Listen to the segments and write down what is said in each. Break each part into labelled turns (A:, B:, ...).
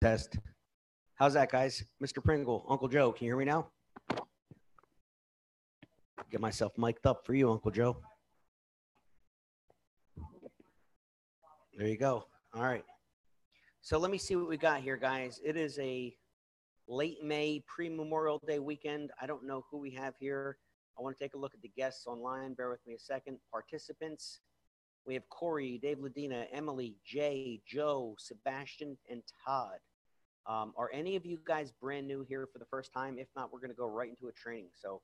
A: Test. How's that, guys? Mr. Pringle, Uncle Joe, can you hear me now? Get myself mic'd up for you, Uncle Joe. There you go. All right. So let me see what we got here, guys. It is a late May pre-Memorial Day weekend. I don't know who we have here. I want to take a look at the guests online. Bear with me a second. Participants. We have Corey, Dave Ladina, Emily, Jay, Joe, Sebastian, and Todd. Are any of you guys brand new here for the first time? If not, we're going to go right into a training. So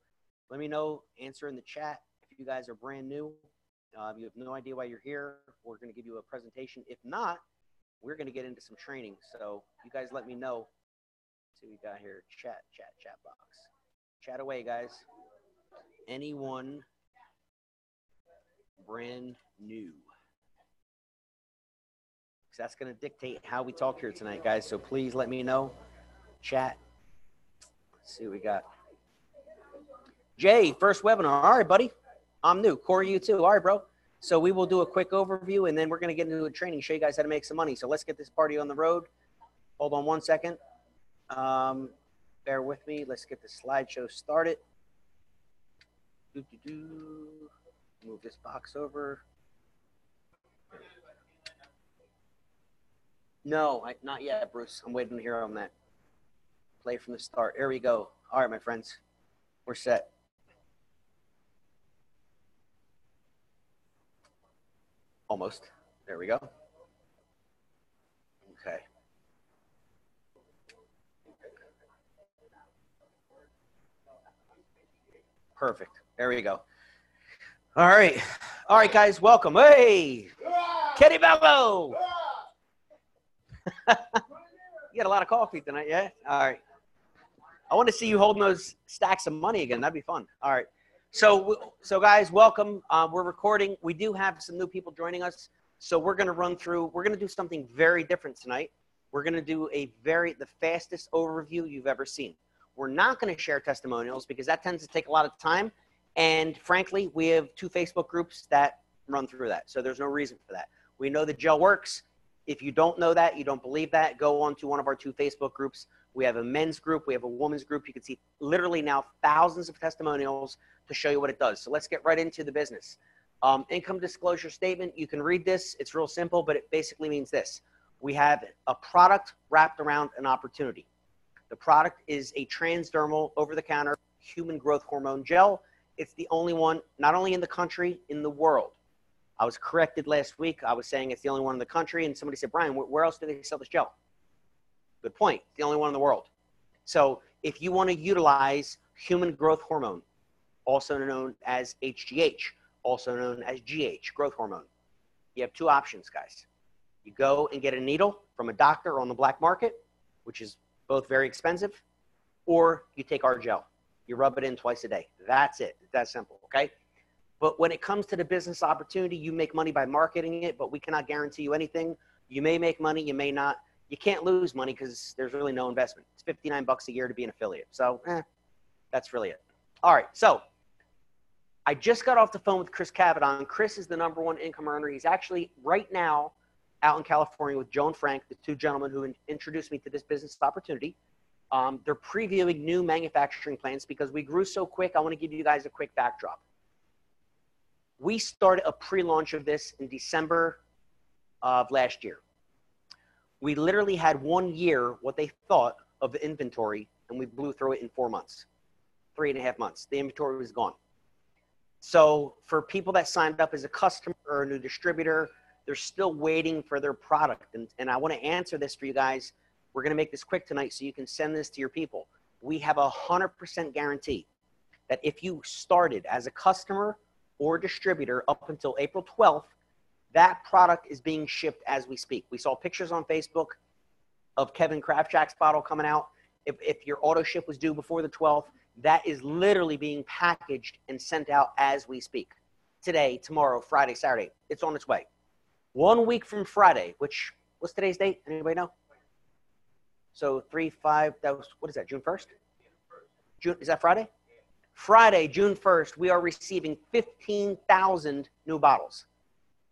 A: let me know, answer in the chat if you guys are brand new. You have no idea why you're here. We're going to give you a presentation. If not, we're going to get into some training. So you guys let me know. Let's see what we got here. Chat box. Chat away, guys. Anyone brand new? Because that's going to dictate how we talk here tonight, guys. So please let me know. Chat. Let's see what we got. Jay, first webinar. All right, buddy. I'm new. Corey, you too. All right, bro. So we will do a quick overview, and then we're going to get into a training, show you guys how to make some money. So let's get this party on the road. Hold on one second. Bear with me. Let's get the slideshow started. Move this box over. No, not yet, Bruce. I'm waiting to hear on that. Play from the start. There we go. All right, my friends. We're set. Almost. There we go. Okay. Perfect. There we go. All right. All right, guys. Welcome. Hey. Kenny Bello. You got a lot of coffee tonight, yeah? All right. I want to see you holding those stacks of money again. That'd be fun. All right. So guys, welcome. We're recording. We do have some new people joining us. So we're going to run through. We're going to do something very different tonight. We're going to do the fastest overview you've ever seen. We're not going to share testimonials because that tends to take a lot of time. And frankly, we have 2 Facebook groups that run through that. So there's no reason for that. We know the gel works. If you don't know that, you don't believe that, go on to one of our 2 Facebook groups. We have a men's group. We have a women's group. You can see literally now thousands of testimonials to show you what it does. So let's get right into the business. Income disclosure statement. You can read this. It's real simple, but it basically means this. We have a product wrapped around an opportunity. The product is a transdermal, over-the-counter human growth hormone gel. It's the only one, not only in the country, in the world. I was corrected last week. I was saying it's the only one in the country, and somebody said, Brian, where else do they sell this gel? Good point. It's the only one in the world. So if you want to utilize human growth hormone, also known as HGH, also known as GH, growth hormone, you have 2 options, guys. You go and get a needle from a doctor on the black market, which is both very expensive, or you take our gel. You rub it in twice a day. That's it. It's that simple, okay? But when it comes to the business opportunity, you make money by marketing it, but we cannot guarantee you anything. You may make money, you may not. You can't lose money because there's really no investment. It's $59 a year to be an affiliate. So that's really it. All right. So I just got off the phone with Chris Cavadon. Chris is the #1 income earner. He's actually right now out in California with Joe and Frank, the 2 gentlemen who introduced me to this business opportunity. They're previewing new manufacturing plants because we grew so quick. I want to give you guys a quick backdrop. We started a pre-launch of this in December of last year. We literally had 1 year what they thought of the inventory, and we blew through it in 4 months, 3.5 months. The inventory was gone. So for people that signed up as a customer or a new distributor, they're still waiting for their product. And I want to answer this for you guys. We're going to make this quick tonight so you can send this to your people. We have a 100% guarantee that if you started as a customer or distributor up until April 12th, that product is being shipped as we speak. We saw pictures on Facebook of Kevin Kraft Jack's bottle coming out. If your auto ship was due before the 12th, that is literally being packaged and sent out as we speak. Today, tomorrow, Friday, Saturday, it's on its way. 1 week from Friday, which, what's today's date? Anybody know? So 3/5, that was, what is that, June 1st? June, is that Friday? Friday, June 1st, we are receiving 15,000 new bottles.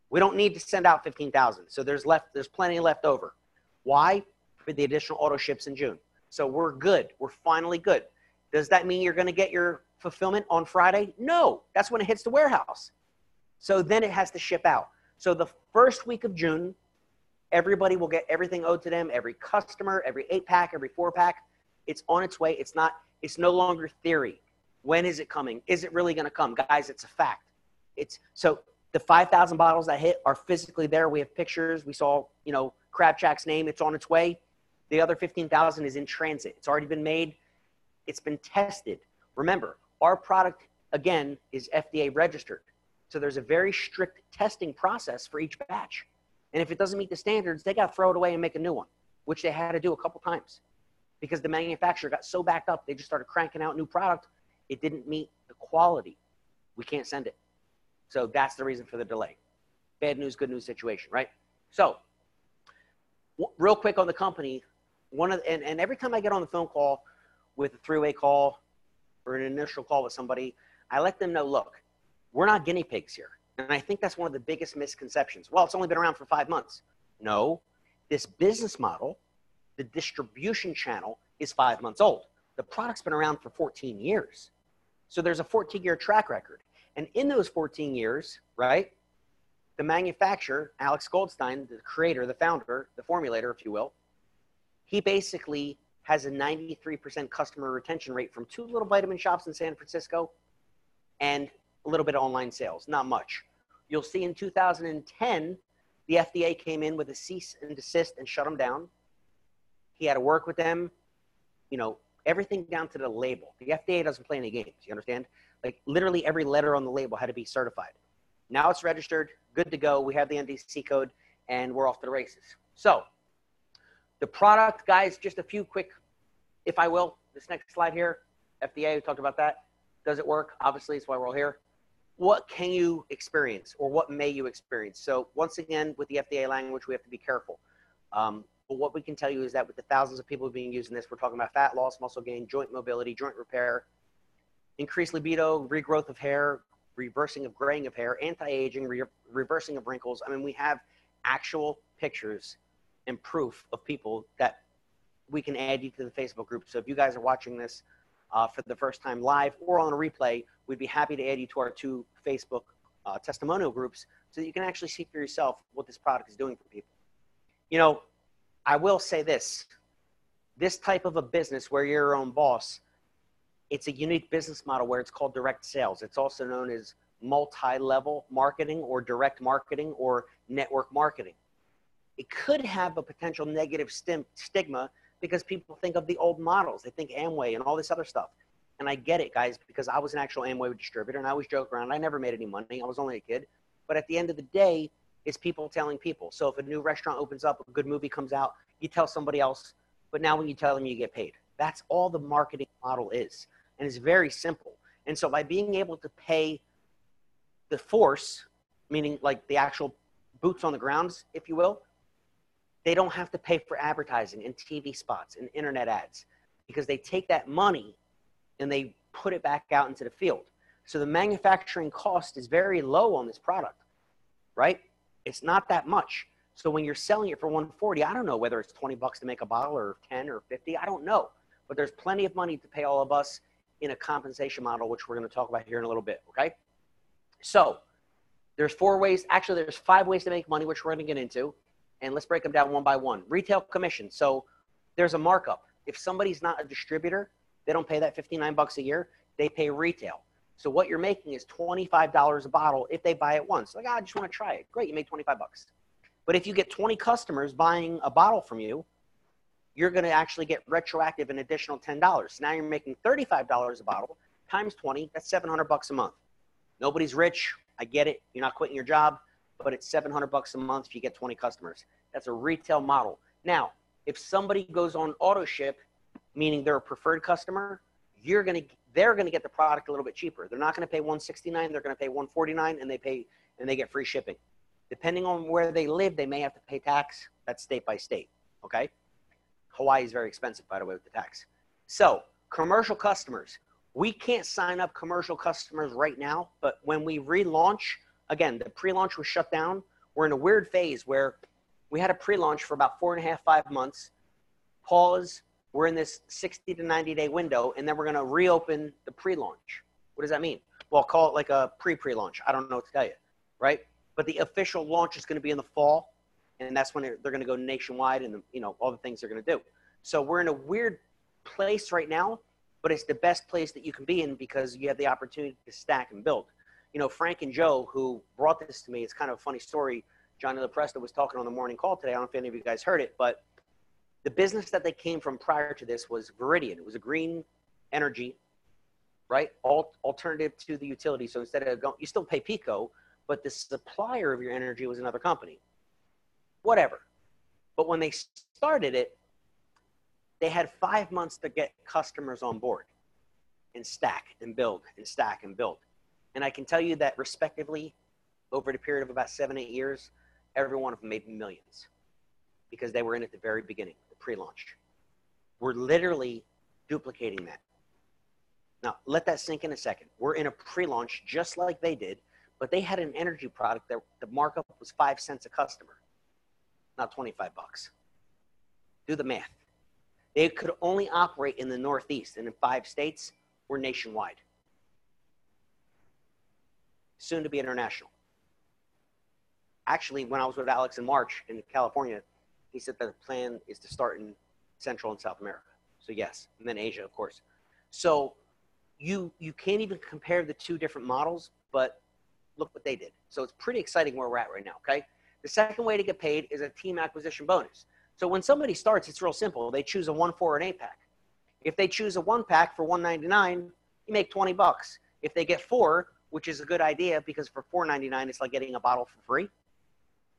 A: We don't need to send out 15,000. So there's plenty left over. Why? for the additional auto ships in June. So we're good. We're finally good. Does that mean you're going to get your fulfillment on Friday? No, that's when it hits the warehouse. So then it has to ship out. So the first week of June, everybody will get everything owed to them, every customer, every 8-pack, every 4-pack. It's on its way. It's no longer theory. When is it coming? Is it really going to come? Guys, it's a fact. So the 5,000 bottles that hit are physically there. We have pictures. We saw, Crab Shack's name. It's on its way. The other 15,000 is in transit. It's already been made. It's been tested. Remember, our product, again, is FDA registered. So there's a very strict testing process for each batch. And if it doesn't meet the standards, they got to throw it away and make a new one, which they had to do a couple times because the manufacturer got so backed up, they just started cranking out new product. It didn't meet the quality. We can't send it. So that's the reason for the delay. Bad news, good news situation, right? So real quick on the company, and every time I get on the phone call with a three-way call or an initial call with somebody, I let them know, look, we're not guinea pigs here. And I think that's one of the biggest misconceptions. Well, it's only been around for 5 months. No, this business model, the distribution channel is 5 months old. The product's been around for 14 years. So there's a 14-year track record. And in those 14 years, right, the manufacturer, Alex Goldstein, the creator, the founder, the formulator, if you will, he basically has a 93% customer retention rate from 2 little vitamin shops in San Francisco and a little bit of online sales, not much. You'll see in 2010, the FDA came in with a cease and desist and shut them down. He had to work with them, everything down to the label. The FDA doesn't play any games, you understand? Like literally every letter on the label had to be certified. Now it's registered, good to go. We have the NDC code and we're off to the races. So the product, guys, just a few quick, if I will, this next slide here, FDA, we talked about that. Does it work? Obviously, it's why we're all here. What can you experience or what may you experience? So once again, with the FDA language, we have to be careful. But what we can tell you is that with the thousands of people being using this, we're talking about fat loss, muscle gain, joint mobility, joint repair, increased libido, regrowth of hair, reversing of graying of hair, anti-aging, reversing of wrinkles. I mean, we have actual pictures and proof of people that we can add you to the Facebook group. So if you guys are watching this for the first time live or on a replay, we'd be happy to add you to our 2 Facebook testimonial groups so that you can actually see for yourself what this product is doing for people. I will say this type of a business where you're your own boss, it's a unique business model where it's called direct sales. It's also known as multi-level marketing or direct marketing or network marketing. It could have a potential negative stigma because people think of the old models. They think Amway and all this other stuff. And I get it, guys, because I was an actual Amway distributor and I always joke around. I never made any money. I was only a kid. But at the end of the day, it's people telling people. So if a new restaurant opens up, a good movie comes out, you tell somebody else. But now when you tell them, you get paid. That's all the marketing model is. And it's very simple. And so by being able to pay the force, meaning like the actual boots on the grounds, if you will, they don't have to pay for advertising and TV spots and internet ads because they take that money and they put it back out into the field. So the manufacturing cost is very low on this product, right? It's not that much. So when you're selling it for $140, I don't know whether it's 20 bucks to make a bottle or 10 or 50. I don't know. But there's plenty of money to pay all of us in a compensation model, which we're going to talk about here in a little bit, okay? So there's 4 ways. Actually, there's 5 ways to make money, which we're going to get into. And let's break them down one by one. Retail commission. So there's a markup. If somebody's not a distributor, they don't pay that 59 bucks a year. They pay retail. So what you're making is $25 a bottle if they buy it once. Like, I just want to try it. Great, you make 25 bucks. But if you get 20 customers buying a bottle from you, you're going to actually get retroactive an additional $10. So now you're making $35 a bottle times 20. That's 700 bucks a month. Nobody's rich. I get it. You're not quitting your job, but it's 700 bucks a month if you get 20 customers. That's a retail model. Now, if somebody goes on auto ship, meaning they're a preferred customer, they're going to get the product a little bit cheaper. They're not going to pay $169. They're going to pay $149, and they get free shipping. Depending on where they live, they may have to pay tax. That's state by state. Okay. Hawaii is very expensive, by the way, with the tax. So commercial customers, we can't sign up commercial customers right now, but when we relaunch, again, the pre-launch was shut down. We're in a weird phase where we had a pre-launch for about 4.5, 5 months. pause. We're in this 60 to 90-day window, and then we're going to reopen the pre-launch. What does that mean? Well, call it like a pre-launch. I don't know what to tell you, right? But the official launch is going to be in the fall, and that's when they're going to go nationwide and, all the things they're going to do. So we're in a weird place right now, but it's the best place that you can be in because you have the opportunity to stack and build. Frank and Joe, who brought this to me, it's kind of a funny story. Johnny LaPresta was talking on the morning call today. I don't know if any of you guys heard it, but the business that they came from prior to this was Viridian. It was a green energy, right? Alternative to the utility. So instead of you still pay PECO, but the supplier of your energy was another company. Whatever. But when they started it, they had 5 months to get customers on board and stack and build and stack and build. And I can tell you that respectively, over the period of about 7-8 years, every one of them made millions because they were in at the very beginning, the pre-launch. We're literally duplicating that. Now, let that sink in a second. We're in a pre-launch just like they did, but they had an energy product that the markup was 5 cents a customer, not 25 bucks. Do the math. They could only operate in the Northeast, and in 5 states, we're nationwide. Soon to be international. Actually, when I was with Alex in March in California, he said that the plan is to start in Central and South America. So yes, and then Asia, of course. So you can't even compare the two different models, but look what they did. So it's pretty exciting where we're at right now, okay? The second way to get paid is a team acquisition bonus. So when somebody starts, it's real simple. They choose a 1, 4, and 8-pack. If they choose a 1-pack for $1.99, you make 20 bucks. If they get 4, which is a good idea because for $4.99, it's like getting a bottle for free.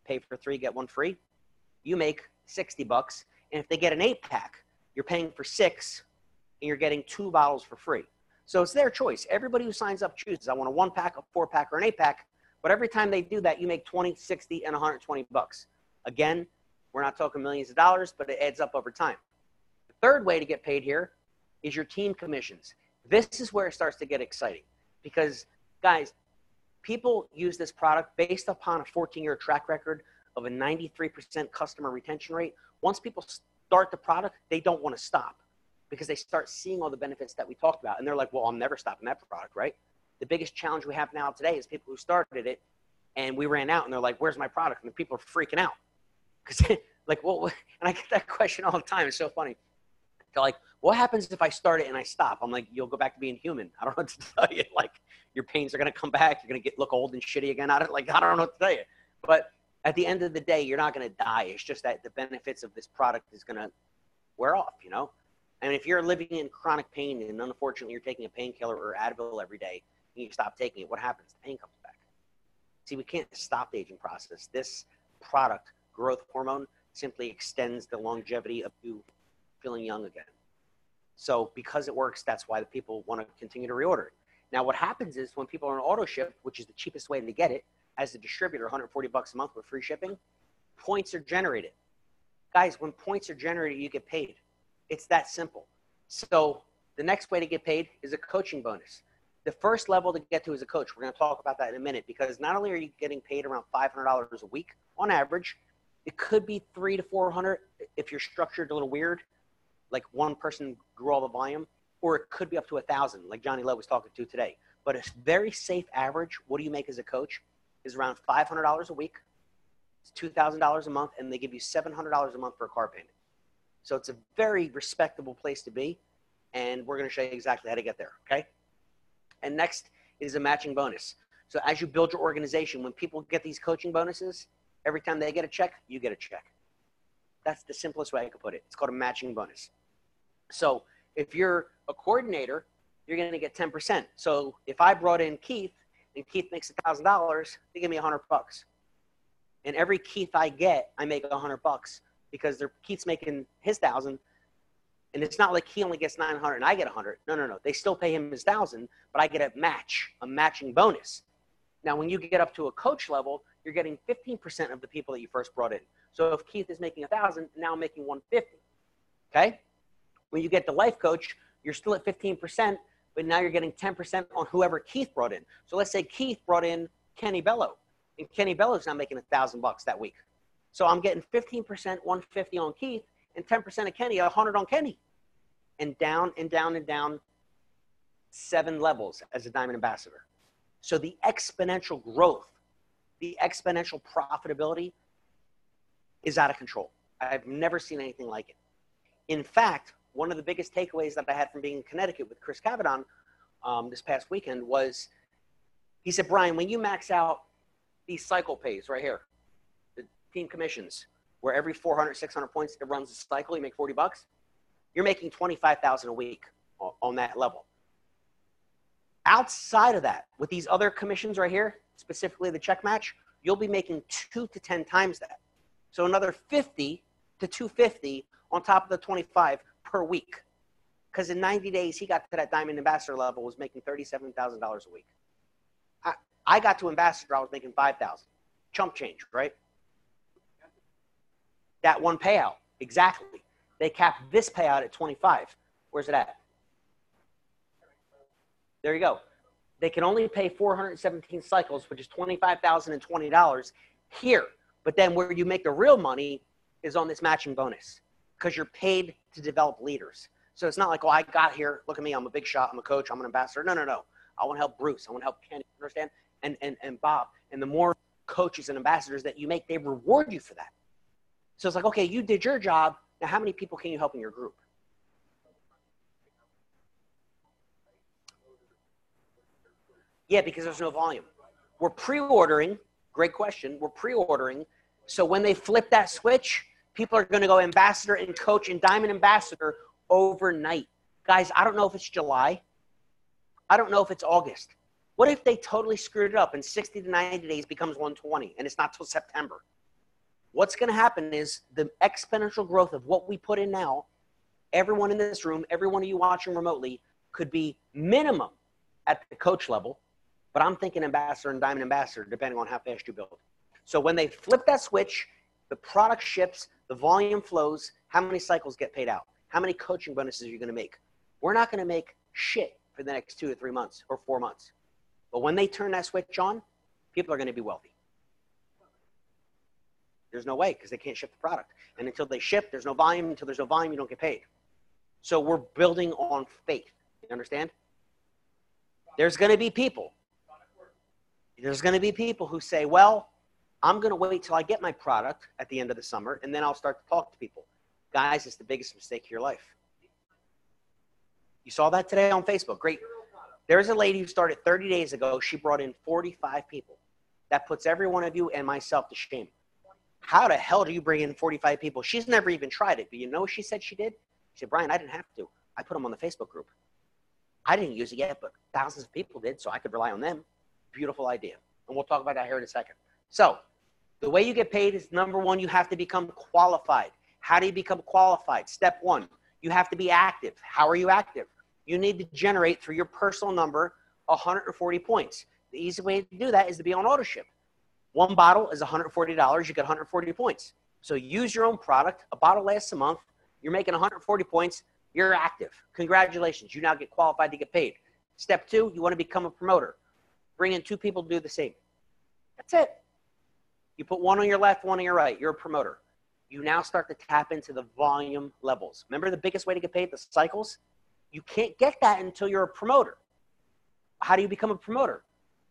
A: Pay for 3, get 1 free. You make 60 bucks. And if they get an 8-pack, you're paying for 6 and you're getting 2 bottles for free. So it's their choice. Everybody who signs up chooses. I want a 1-pack, a 4-pack, or an 8-pack. But every time they do that, you make 20, 60, and 120 bucks. Again, we're not talking millions of dollars, but it adds up over time. The third way to get paid here is your team commissions. This is where it starts to get exciting because, guys, people use this product based upon a 14-year track record of a 93% customer retention rate. Once people start the product, they don't want to stop because they start seeing all the benefits that we talked about. And they're like, well, I'm never stopping that product, right? The biggest challenge we have now today is people who started it and we ran out and they're like, where's my product? And the people are freaking out. Because like, well, and I get that question all the time. It's so funny. They're like, what happens if I start it and I stop? I'm like, you'll go back to being human. I don't know what to tell you. Like, your pains are going to come back. You're going to look old and shitty again. I don't know what to tell you. But at the end of the day, you're not going to die. It's just that the benefits of this product is going to wear off, And if you're living in chronic pain and unfortunately you're taking a painkiller or Advil every day and you stop taking it, what happens? The pain comes back. See, we can't stop the aging process. This product, growth hormone, simply extends the longevity of you feeling young again. So because it works, that's why the people want to continue to reorder it. Now, what happens is when people are on auto ship, which is the cheapest way to get it, as a distributor, 140 bucks a month with free shipping, points are generated. Guys, when points are generated, you get paid. It's that simple. So the next way to get paid is a coaching bonus. The first level to get to is a coach. We're going to talk about that in a minute because not only are you getting paid around $500 a week on average, it could be $300 to $400 if you're structured a little weird, like one person grew all the volume, or it could be up to $1,000, like Johnny Lowe was talking to today. But a very safe average, what do you make as a coach, is around $500 a week. It's $2,000 a month, and they give you $700 a month for a car payment. So it's a very respectable place to be, and we're going to show you exactly how to get there, okay? And next is a matching bonus. So as you build your organization, when people get these coaching bonuses, every time they get a check, you get a check. That's the simplest way I could put it. It's called a matching bonus. So if you're a coordinator, you're going to get 10%. So if I brought in Keith and Keith makes $1,000, they give me 100 bucks. And every Keith I get, I make 100 bucks because Keith's making his 1,000. And it's not like he only gets 900 and I get 100. No. They still pay him his 1,000, but I get a matching bonus. Now, when you get up to a coach level, you're getting 15% of the people that you first brought in. So if Keith is making 1,000, now I'm making 150. Okay? When you get the life coach, you're still at 15%, but now you're getting 10% on whoever Keith brought in. So let's say Keith brought in Kenny Bello, and Kenny Bello's now making $1,000 that week. So I'm getting 15%, 150 on Keith, and 10% of Kenny, 100 on Kenny. And down and down and down 7 levels as a diamond ambassador. So the exponential growth, the exponential profitability is out of control. I've never seen anything like it. In fact, one of the biggest takeaways that I had from being in Connecticut with Chris Cavadon this past weekend was, he said, Brian, when you max out these cycle pays right here, the team commissions, where every 400, 600 points it runs a cycle, you make $40, you're making $25,000 a week on that level. Outside of that, with these other commissions right here, specifically the check match, you'll be making 2 to 10 times that. So another 50 to 250 on top of the 25 per week. Because in 90 days, he got to that diamond ambassador level, was making $37,000 a week. I got to ambassador, I was making $5,000. Chump change, right? That one payout, exactly. They capped this payout at 25. Where's it at? There you go. They can only pay 417 cycles, which is $25,020 here. But then where you make the real money is on this matching bonus, because you're paid to develop leaders. So it's not like, oh, I got here, look at me, I'm a big shot, I'm a coach, I'm an ambassador. No, no, no. I want to help Bruce. I want to help Kenny, understand? And Bob. And the more coaches and ambassadors that you make, they reward you for that. So it's like, okay, you did your job. Now, how many people can you help in your group? Yeah, because there's no volume. We're pre-ordering. Great question. We're pre-ordering. So when they flip that switch, people are going to go ambassador and coach and diamond ambassador overnight. Guys, I don't know if it's July. I don't know if it's August. What if they totally screwed it up and 60 to 90 days becomes 120 and it's not till September? What's going to happen is the exponential growth of what we put in now, everyone in this room, every one of you watching remotely could be minimum at the coach level, but I'm thinking ambassador and diamond ambassador depending on how fast you build. So when they flip that switch, the product ships, the volume flows, how many cycles get paid out? How many coaching bonuses are you going to make? We're not going to make shit for the next 2 to 3 months or 4 months. But when they turn that switch on, people are going to be wealthy. There's no way, because they can't ship the product. And until they ship, there's no volume. Until there's no volume, you don't get paid. So we're building on faith. You understand? There's going to be people. There's going to be people who say, well, I'm going to wait till I get my product at the end of the summer, and then I'll start to talk to people. Guys, it's the biggest mistake of your life. You saw that today on Facebook. Great. There's a lady who started 30 days ago. She brought in 45 people. That puts every one of you and myself to shame. How the hell do you bring in 45 people? She's never even tried it. But you know what she said she did? She said, Brian, I didn't have to. I put them on the Facebook group. I didn't use it yet, but thousands of people did, so I could rely on them. Beautiful idea. And we'll talk about that here in a second. So the way you get paid is, number one, you have to become qualified. How do you become qualified? Step one, you have to be active. How are you active? You need to generate through your personal number 140 points. The easy way to do that is to be on auto ship. One bottle is $140. You get 140 points. So use your own product. A bottle lasts a month. You're making 140 points. You're active. Congratulations. You now get qualified to get paid. Step two, you want to become a promoter. Bring in 2 people to do the same. That's it. You put one on your left, one on your right. You're a promoter. You now start to tap into the volume levels. Remember the biggest way to get paid, the cycles? You can't get that until you're a promoter. How do you become a promoter?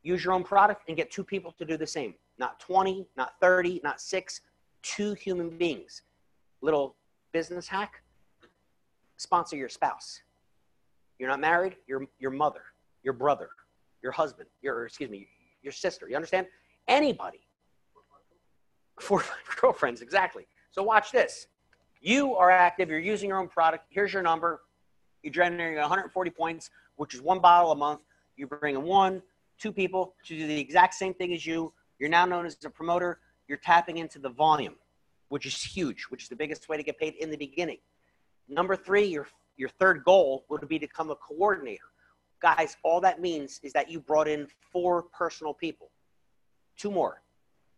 A: Use your own product and get 2 people to do the same. Not 20, not 30, not 6, 2 human beings. Little business hack, sponsor your spouse. You're not married, your mother, your brother, your husband, your sister. You understand? Anybody. 4 or 5 girlfriends, exactly. So watch this. You are active. You're using your own product. Here's your number. You're generating 140 points, which is 1 bottle a month. You bring in 1, 2 people to do the exact same thing as you. You're now known as a promoter. You're tapping into the volume, which is huge, which is the biggest way to get paid in the beginning. Number 3, your third goal would be to become a coordinator. Guys, all that means is that you brought in 4 personal people, 2 more,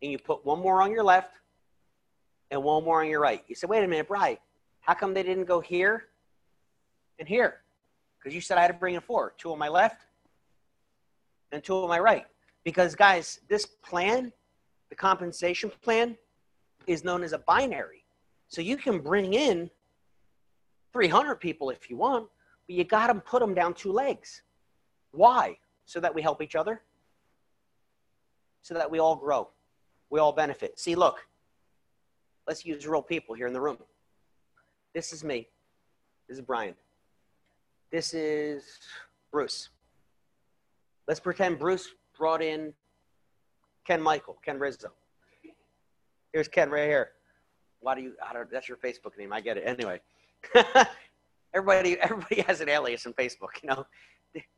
A: and you put 1 more on your left and 1 more on your right. You say, wait a minute, Bri, how come they didn't go here and here? Because you said I had to bring in 4, 2 on my left and 2 on my right. Because, guys, this plan, the compensation plan, is known as a binary. So you can bring in 300 people if you want, but you got to put them down 2 legs. Why? So that we help each other, so that we all grow, we all benefit. See, look, let's use real people here in the room. This is me. This is Brian. This is Bruce. Let's pretend Bruce brought in Ken Rizzo. Here's Ken right here. That's your Facebook name. I get it. Anyway, everybody has an alias in Facebook, you know.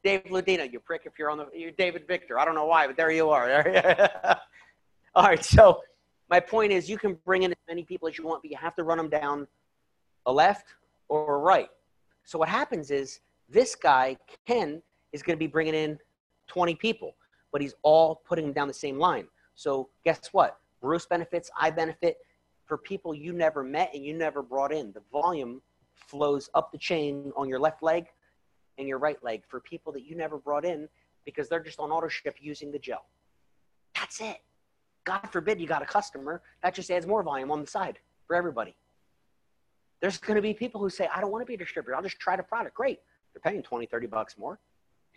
A: Dave Ludina, you prick, if you're David Victor. I don't know why, but there you are. All right. So my point is, you can bring in as many people as you want, but you have to run them down a left or a right. So what happens is, this guy, Ken, is going to be bringing in 20 people, but he's all putting them down the same line. So guess what? Bruce benefits, I benefit. For people you never met and you never brought in, the volume flows up the chain on your left leg and your right leg for people that you never brought in, because they're just on auto ship using the gel. That's it. God forbid you got a customer. That just adds more volume on the side for everybody. There's going to be people who say, I don't want to be a distributor. I'll just try the product. Great. They're paying 20, 30 bucks more.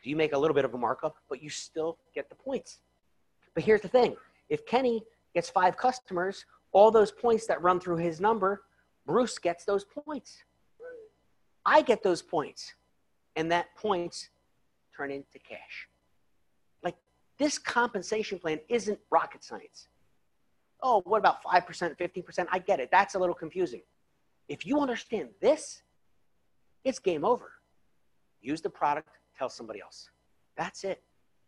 A: You make a little bit of a markup, but you still get the points. But here's the thing. If Kenny gets 5 customers, all those points that run through his number, Bruce gets those points. I get those points. And that points turn into cash. Like, this compensation plan isn't rocket science. Oh, what about 5%, 15%? I get it. That's a little confusing. If you understand this, it's game over. Use the product, tell somebody else. That's it.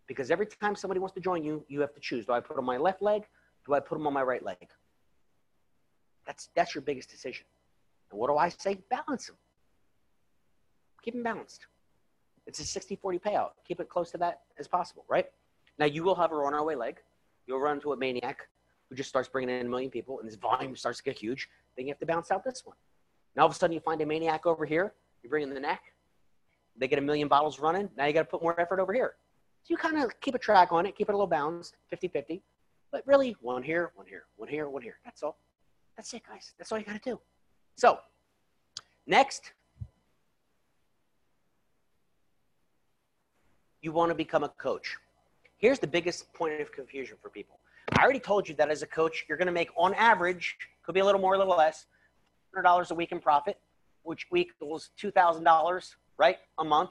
A: Because every time somebody wants to join you, you have to choose. Do I put them on my left leg? Do I put them on my right leg? That's your biggest decision. And what do I say? Balance them. Keep them balanced. It's a 60-40 payout. Keep it close to that as possible, right? Now, you will have a runaway leg. You'll run into a maniac who just starts bringing in 1 million people, and his volume starts to get huge. Then you have to balance out this one. Now, all of a sudden, you find a maniac over here. You bring in the neck. They get 1 million bottles running. Now you got to put more effort over here. So you kind of keep a track on it, keep it a little balanced, 50-50. But really, one here, one here, one here, one here. That's all. That's it, guys. That's all you got to do. So, next, you want to become a coach. Here's the biggest point of confusion for people. I already told you that as a coach, you're going to make, on average, could be a little more, a little less, $100 a week in profit, which equals $2,000, right, a month.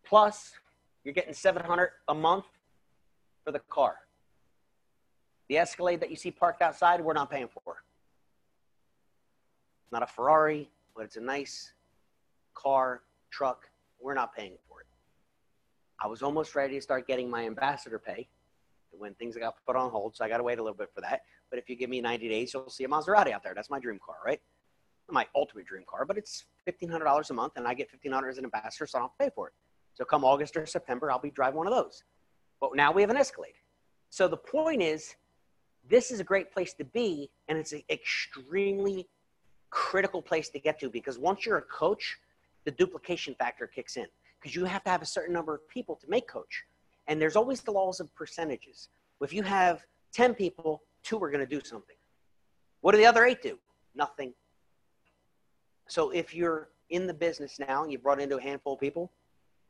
A: Plus, you're getting $700 a month for the car. The Escalade that you see parked outside, we're not paying for. It's not a Ferrari, but it's a nice car, truck. We're not paying for it. I was almost ready to start getting my ambassador pay when things got put on hold, so I got to wait a little bit for that. But if you give me 90 days, you'll see a Maserati out there. That's my dream car, right? My ultimate dream car, but it's $1,500 a month, and I get $1,500 as an ambassador, so I don't pay for it. So come August or September, I'll be driving one of those. But now we have an Escalade. So the point is, this is a great place to be, and it's an extremely critical place to get to, because once you're a coach, the duplication factor kicks in, because you have to have a certain number of people to make coach. And there's always the laws of percentages. If you have 10 people, 2 are going to do something. What do the other 8 do? Nothing. So if you're in the business now and you brought into a handful of people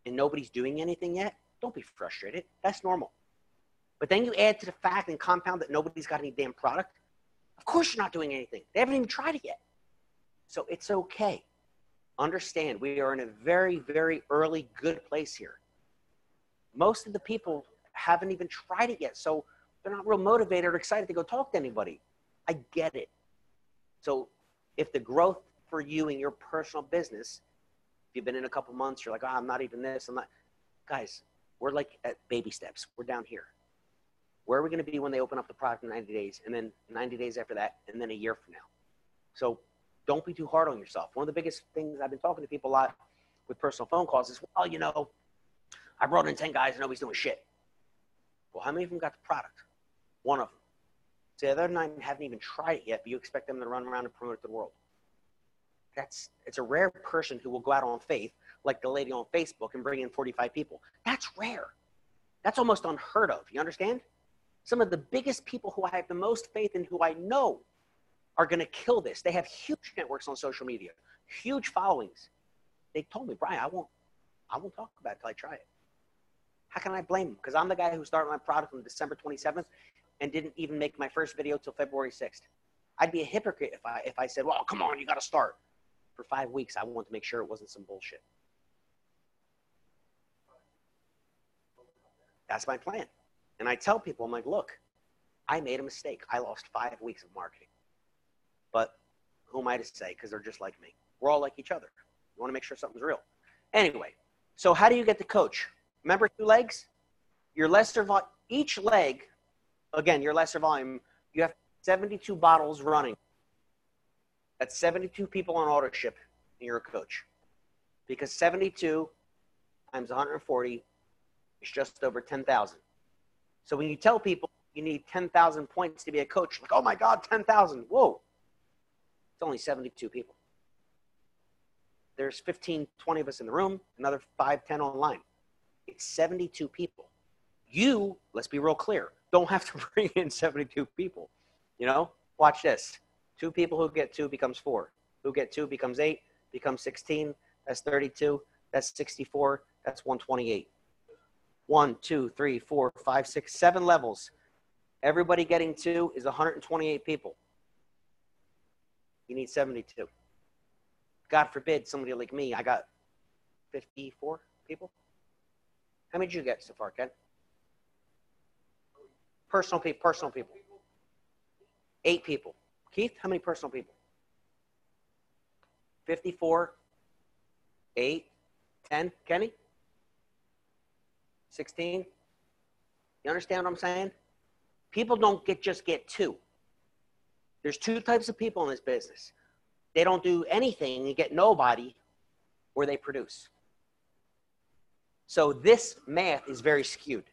A: and nobody's doing anything yet, don't be frustrated. That's normal. But then you add to the fact and compound that nobody's got any damn product. Of course you're not doing anything. They haven't even tried it yet. So it's okay. Understand, we are in a very, very early good place here. Most of the people haven't even tried it yet, so they're not real motivated or excited to go talk to anybody. I get it. So if the growth for you in your personal business, if you've been in a couple months, you're like, oh, I'm not even this, I'm not. Guys, we're like at baby steps. We're down here. Where are we going to be when they open up the product in 90 days, and then 90 days after that, and then a year from now? So don't be too hard on yourself. One of the biggest things I've been talking to people a lot with personal phone calls is, well, you know, I brought in 10 guys and nobody's doing shit. Well, how many of them got the product? One of them. So the other 9 haven't even tried it yet, but you expect them to run around and promote it to the world. It's a rare person who will go out on faith, like the lady on Facebook, and bring in 45 people. That's rare. That's almost unheard of. You understand? Some of the biggest people who I have the most faith in, who I know, are going to kill this. They have huge networks on social media, huge followings. They told me, Brian, I won't talk about it till I try it. How can I blame them? Because I'm the guy who started my product on December 27th and didn't even make my first video till February 6th. I'd be a hypocrite if I said, well, come on, you got to start. For 5 weeks, I wanted to make sure it wasn't some bullshit. That's my plan. And I tell people, I'm like, look, I made a mistake. I lost 5 weeks of marketing. But who am I to say? Because they're just like me. We're all like each other. You want to make sure something's real. Anyway, so how do you get the coach? Remember 2 legs? Your lesser each leg, again, your lesser volume, you have 72 bottles running. That's 72 people on auto ship, and you're a coach. Because 72 times 140 is just over 10,000. So when you tell people you need 10,000 points to be a coach, like, oh my God, 10,000. Whoa. It's only 72 people. There's 15, 20 of us in the room, another 5, 10 online. It's 72 people. You, let's be real clear, don't have to bring in 72 people. You know, watch this. 2 people who get 2 becomes 4. Who get 2 becomes 8, becomes 16. That's 32. That's 64. That's 128. 1, 2, 3, 4, 5, 6, 7 levels. Everybody getting 2 is 128 people. You need 72. God forbid somebody like me, I got 54 people. How many did you get so far, Ken? Personal people. 8 people. Keith, how many personal people? 54, 8, 10. Kenny? 16. You understand what I'm saying? People don't just get 2. There's 2 types of people in this business. They don't do anything and get nobody, or they produce. So this math is very skewed.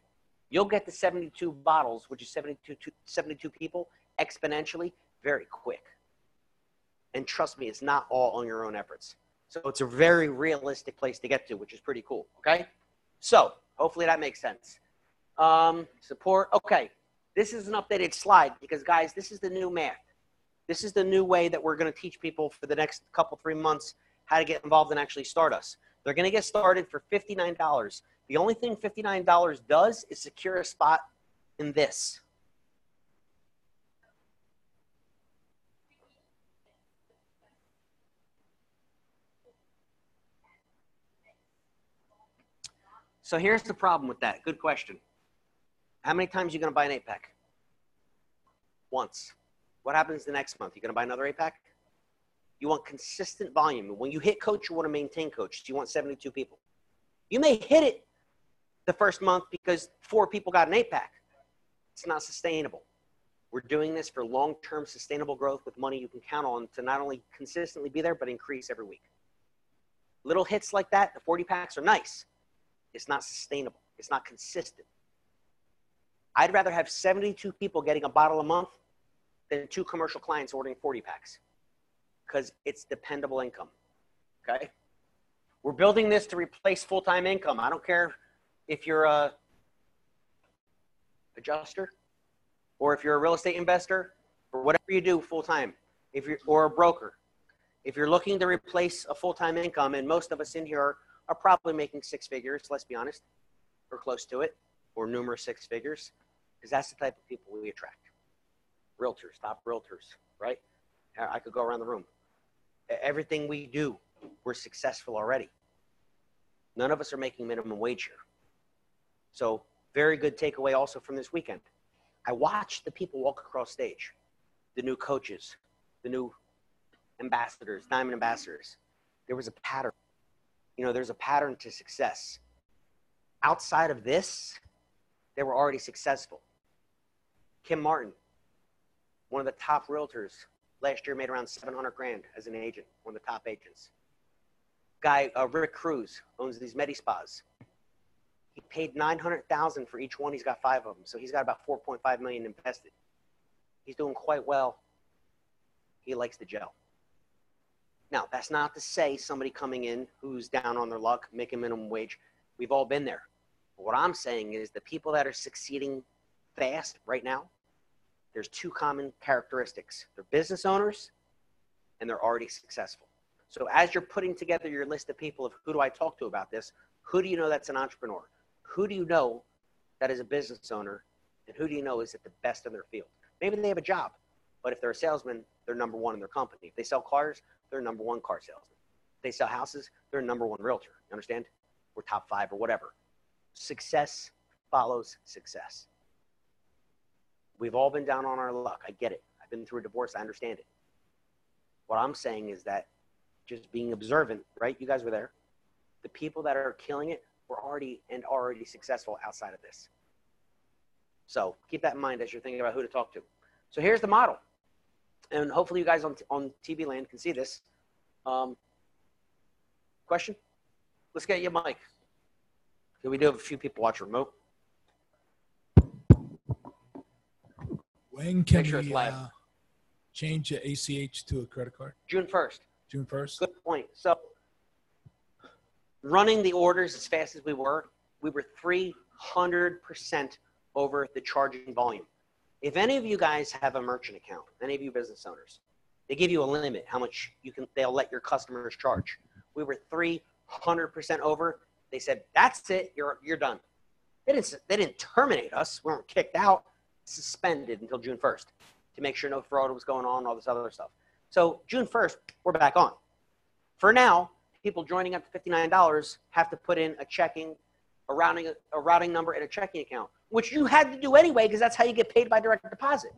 A: You'll get the 72 bottles, which is 72 people, exponentially very quick. And trust me, it's not all on your own efforts. So it's a very realistic place to get to, which is pretty cool, okay? So hopefully that makes sense. Support, okay. This is an updated slide because, guys, this is the new math. This is the new way that we're going to teach people for the next couple, 3 months how to get involved and actually start us. They're going to get started for $59. The only thing $59 does is secure a spot in this. So here's the problem with that. Good question. How many times are you going to buy an 8-pack? Once. What happens the next month? You going to buy another 8-pack? You want consistent volume. When you hit coach, you want to maintain coach. So you want 72 people. You may hit it the first month because 4 people got an 8-pack. It's not sustainable. We're doing this for long-term sustainable growth with money you can count on to not only consistently be there, but increase every week. Little hits like that, the 40 packs are nice. It's not sustainable. It's not consistent. I'd rather have 72 people getting a bottle a month than 2 commercial clients ordering 40 packs because it's dependable income, okay? We're building this to replace full-time income. I don't care if you're a adjuster or if you're a real estate investor or whatever you do full-time, or a broker. If you're looking to replace a full-time income, and most of us in here are probably making 6 figures, let's be honest, or close to it, or numerous 6 figures, because that's the type of people we attract. Realtors, top realtors, right? I could go around the room. Everything we do, we're successful already. None of us are making minimum wage here. So very good takeaway also from this weekend. I watched the people walk across stage, the new coaches, the new ambassadors, diamond ambassadors. There was a pattern. You know, there's a pattern to success. Outside of this, they were already successful. Kim Martin, one of the top realtors, last year made around 700 grand as an agent, one of the top agents. Guy, Rick Cruz, owns these Medi Spas. He paid $900,000 for each one. He's got 5 of them. So he's got about 4.5 million invested. He's doing quite well. He likes the gel. Now, that's not to say somebody coming in who's down on their luck, making minimum wage. We've all been there. But what I'm saying is the people that are succeeding fast right now, there's two common characteristics. They're business owners and they're already successful. So as you're putting together your list of people of who do I talk to about this, who do you know that's an entrepreneur? Who do you know that is a business owner? And who do you know is at the best in their field? Maybe they have a job, but if they're a salesman, they're number one in their company. If they sell cars, they're number one car salesman. If they sell houses, they're number one realtor. You understand? Or top 5 or whatever. Success follows success. We've all been down on our luck. I get it. I've been through a divorce. I understand it. What I'm saying is that just being observant, right? You guys were there. The people that are killing it were already successful outside of this. So keep that in mind as you're thinking about who to talk to. So here's the model. And hopefully you guys on TV land can see this. Question? Let's get you a mic. So we do have a few people watch remote.
B: When can we change the ACH to a credit card?
A: June 1st.
B: June 1st?
A: Good point. So running the orders as fast as we were 300% over the charging volume. If any of you guys have a merchant account, any of you business owners, they give you a limit how much they'll let your customers charge. We were 300% over. They said, that's it, you're done. They didn't terminate us. We weren't kicked out, suspended until June 1st to make sure no fraud was going on, all this other stuff. So June 1st, we're back on. For now, people joining up to $59 have to put in a routing number and a checking account, which you had to do anyway because that's how you get paid by direct deposit.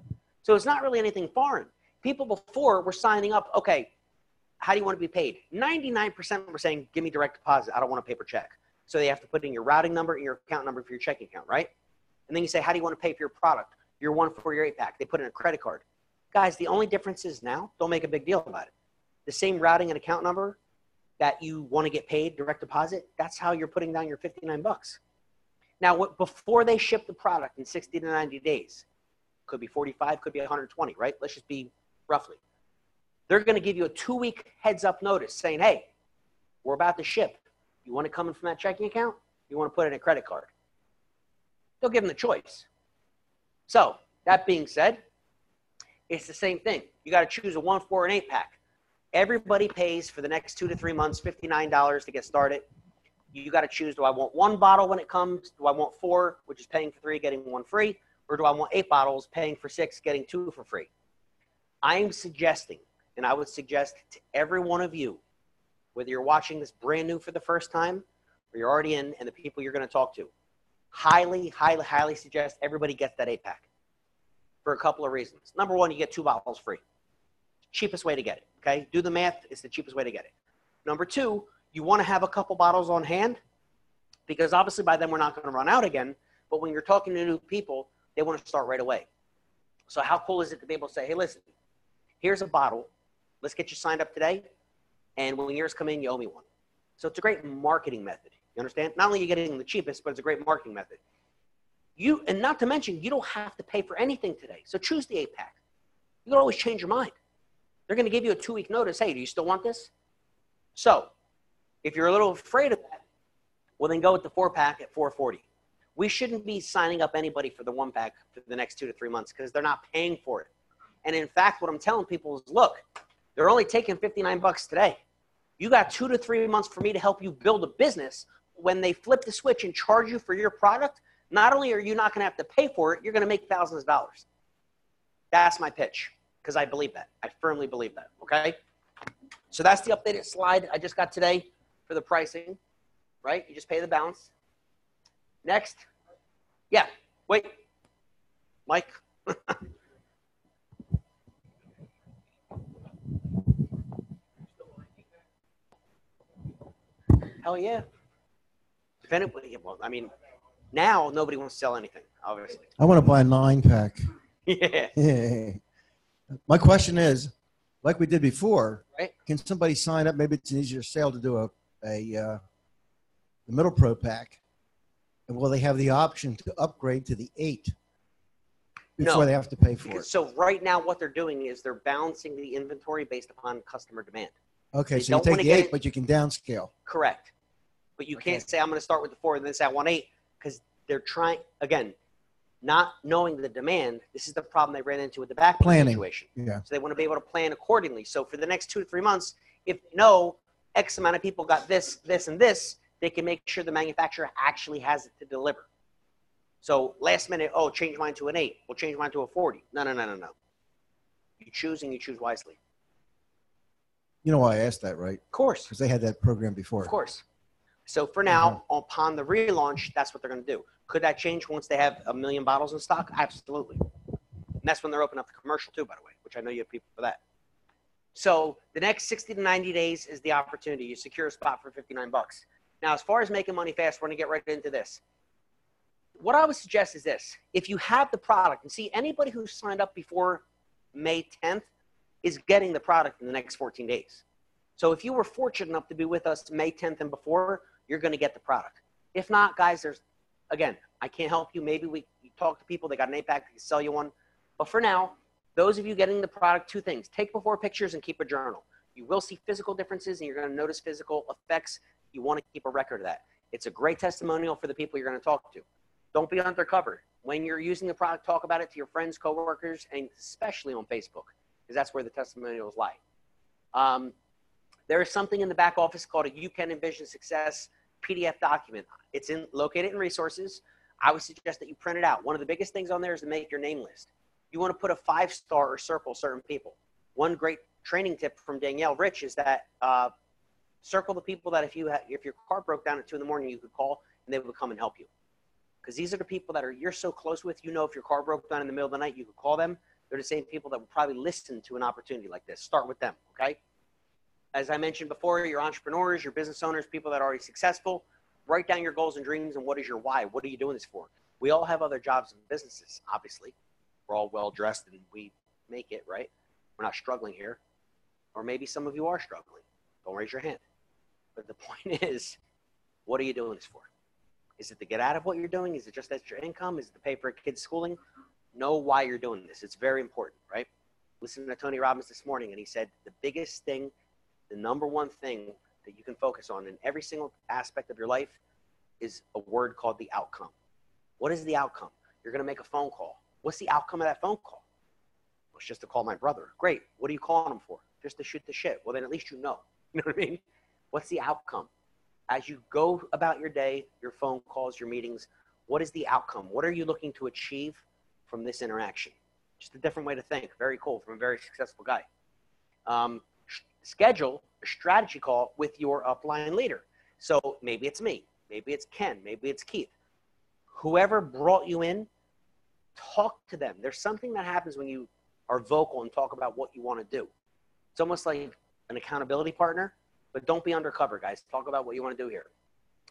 A: So it's not really anything foreign. People before were signing up, okay, how do you want to be paid? 99% were saying, give me direct deposit. I don't want a paper check. So they have to put in your routing number and your account number for your checking account, right? And then you say, how do you want to pay for your product? Your 1 for your 8-pack. They put in a credit card. Guys, the only difference is now, don't make a big deal about it. The same routing and account number that you want to get paid direct deposit, that's how you're putting down your $59. Now, before they ship the product in 60 to 90 days, could be 45, could be 120, right? Let's just be roughly. They're going to give you a 2-week heads up notice saying, hey, we're about to ship. You want to come in from that checking account? You want to put in a credit card? They'll give them the choice. So that being said, it's the same thing. You got to choose a 1, 4, and 8-pack. Everybody pays for the next 2 to 3 months, $59 to get started. You got to choose, do I want 1 bottle when it comes? Do I want 4, which is paying for 3, getting 1 free? Or do I want 8 bottles, paying for 6, getting 2 for free? I'm suggesting, and I would suggest to every one of you, whether you're watching this brand new for the first time or you're already in and the people you're going to talk to, highly, highly, highly suggest everybody gets that 8-pack for a couple of reasons. Number one, you get 2 bottles free. Cheapest way to get it, okay? Do the math. It's the cheapest way to get it. Number two, you want to have a couple bottles on hand because obviously by then we're not going to run out again. But when you're talking to new people, they want to start right away. So how cool is it to be able to say, hey, listen, here's a bottle. Let's get you signed up today. And when yours come in, you owe me 1. So it's a great marketing method. You understand? Not only are you getting the cheapest, but it's a great marketing method. And not to mention, you don't have to pay for anything today. So choose the 8-pack. You can always change your mind. They're going to give you a 2-week notice. Hey, do you still want this? So if you're a little afraid of that, well, then go with the 4-pack at $4.40. We shouldn't be signing up anybody for the 1-pack for the next 2 to 3 months because they're not paying for it. And in fact, what I'm telling people is, look, they're only taking $59 today. You got 2 to 3 months for me to help you build a business. When they flip the switch and charge you for your product, not only are you not going to have to pay for it, you're going to make thousands of dollars. That's my pitch because I believe that. I firmly believe that, okay? So that's the updated slide I just got today for the pricing, right? You just pay the balance. Next. Yeah, wait. Mike. Hell yeah. If anybody, well, I mean, now nobody wants to sell anything, obviously.
C: I want to buy a 9-pack.
A: Yeah.
C: My question is, like we did before,
A: right?
C: Can somebody sign up? Maybe it's an easier sale to do the middle pro pack. And will they have the option to upgrade to the 8 before they have to pay for it?
A: So right now what they're doing is they're balancing the inventory based upon customer demand.
C: Okay, so you take the 8, but you can downscale.
A: Correct. But you can't say, I'm going to start with the 4 and then say I want 8 because they're trying, again, Not knowing the demand, this is the problem they ran into with the back
C: Planning.
A: situation.
C: Yeah.
A: So they want to be able to plan accordingly. So for the next 2 to 3 months, if they know X amount of people got this, this, and this, they can make sure the manufacturer actually has it to deliver. So last minute, oh, change mine to an 8. We'll change mine to a 40. No. You choose and you choose wisely.
C: You know why I asked that, right?
A: Of course.
C: Because they had that program before.
A: Of course. So for now, upon the relaunch, that's what they're going to do. Could that change once they have 1 million bottles in stock? Absolutely. And that's when they're opening up the commercial too, by the way, which I know you have people for that. So the next 60 to 90 days is the opportunity. You secure a spot for $59. Now, as far as making money fast, we're going to get right into this. What I would suggest is this. If you have the product, and see, anybody who signed up before May 10th is getting the product in the next 14 days. So if you were fortunate enough to be with us May 10th and before, you're going to get the product. If not, guys, again, I can't help you. Maybe you talk to people, they got an 8-pack, they can sell you one. But for now, those of you getting the product, 2 things. Take before pictures and keep a journal. You will see physical differences and you're going to notice physical effects. You want to keep a record of that. It's a great testimonial for the people you're going to talk to. Don't be undercover. When you're using the product, talk about it to your friends, coworkers, and especially on Facebook, because that's where the testimonials lie. There is something in the back office called a You Can Envision Success PDF document. It's located in resources. I would suggest that you print it out. One of the biggest things on there is to make your name list. You want to put a 5-star or circle certain people. One great training tip from Danielle Rich is that circle the people that if your car broke down at 2 in the morning, you could call and they would come and help you. Because these are the people that you're so close with, if your car broke down in the middle of the night, you could call them. They're the same people that would probably listen to an opportunity like this. Start with them, okay? As I mentioned before, your entrepreneurs, your business owners, people that are already successful, write down your goals and dreams and what is your why? What are you doing this for? We all have other jobs and businesses, obviously. We're all well-dressed and we make it, right? We're not struggling here. Or maybe some of you are struggling. Don't raise your hand. But the point is, what are you doing this for? Is it to get out of what you're doing? Is it just extra income? Is it to pay for a kid's schooling? Know why you're doing this. It's very important, right? Listening to Tony Robbins this morning, and he said the biggest thing, the number one thing that you can focus on in every single aspect of your life is a word called the outcome. What is the outcome? You're going to make a phone call. What's the outcome of that phone call? Well, it's just to call my brother. Great. What are you calling him for? Just to shoot the shit. Well, then at least you know. You know what I mean? What's the outcome? As you go about your day, your phone calls, your meetings, what is the outcome? What are you looking to achieve from this interaction? Just a different way to think. Very cool from a very successful guy. Schedule a strategy call with your upline leader. So maybe it's me, maybe it's Ken, maybe it's Keith. Whoever brought you in, talk to them. There's something that happens when you are vocal and talk about what you want to do. It's almost like an accountability partner, but don't be undercover, guys. Talk about what you want to do here.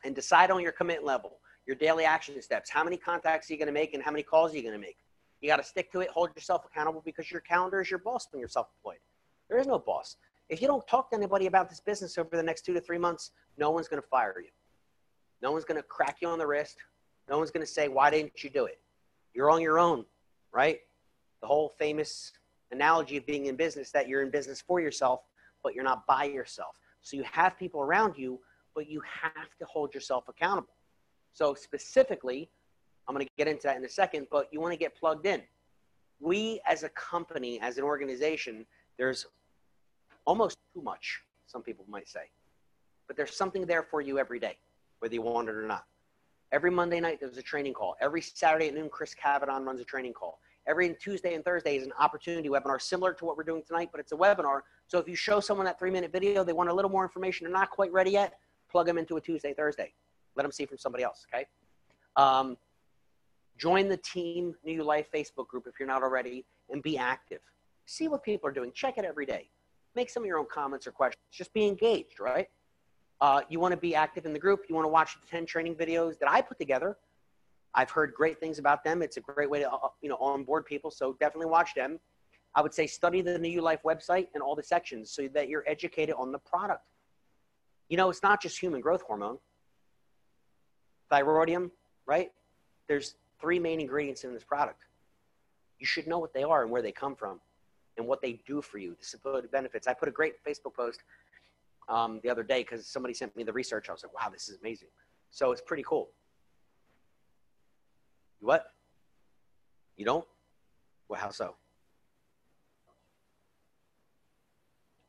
A: And decide on your commit level, your daily action steps. How many contacts are you going to make and how many calls are you going to make? You got to stick to it. Hold yourself accountable because your calendar is your boss when you're self-employed. There is no boss. If you don't talk to anybody about this business over the next 2 to 3 months, no one's going to fire you. No one's going to crack you on the wrist. No one's going to say, why didn't you do it? You're on your own, right? The whole famous analogy of being in business, that you're in business for yourself, but you're not by yourself. So you have people around you, but you have to hold yourself accountable. So specifically, I'm going to get into that in a second, but you want to get plugged in. We as a company, as an organization, there's almost too much, some people might say. But there's something there for you every day, whether you want it or not. Every Monday night, there's a training call. Every Saturday at noon, Chris Cavadon runs a training call. Every Tuesday and Thursday is an opportunity webinar similar to what we're doing tonight, but it's a webinar. So if you show someone that 3-minute video, they want a little more information, they're not quite ready yet, plug them into a Tuesday, Thursday. Let them see from somebody else, okay? Join the Team New Life Facebook group if you're not already, and be active. See what people are doing. Check it every day. Make some of your own comments or questions. Just be engaged, right? You want to be active in the group. You want to watch the 10 training videos that I put together. I've heard great things about them. It's a great way to onboard people, so definitely watch them. I would say study the New Life website and all the sections so that you're educated on the product. It's not just human growth hormone. Thyroidium, right? There's 3 main ingredients in this product. You should know what they are and where they come from and what they do for you, the supposed benefits. I put a great Facebook post the other day because somebody sent me the research. I was like, wow, this is amazing. So it's pretty cool. What? You don't? Well, how so?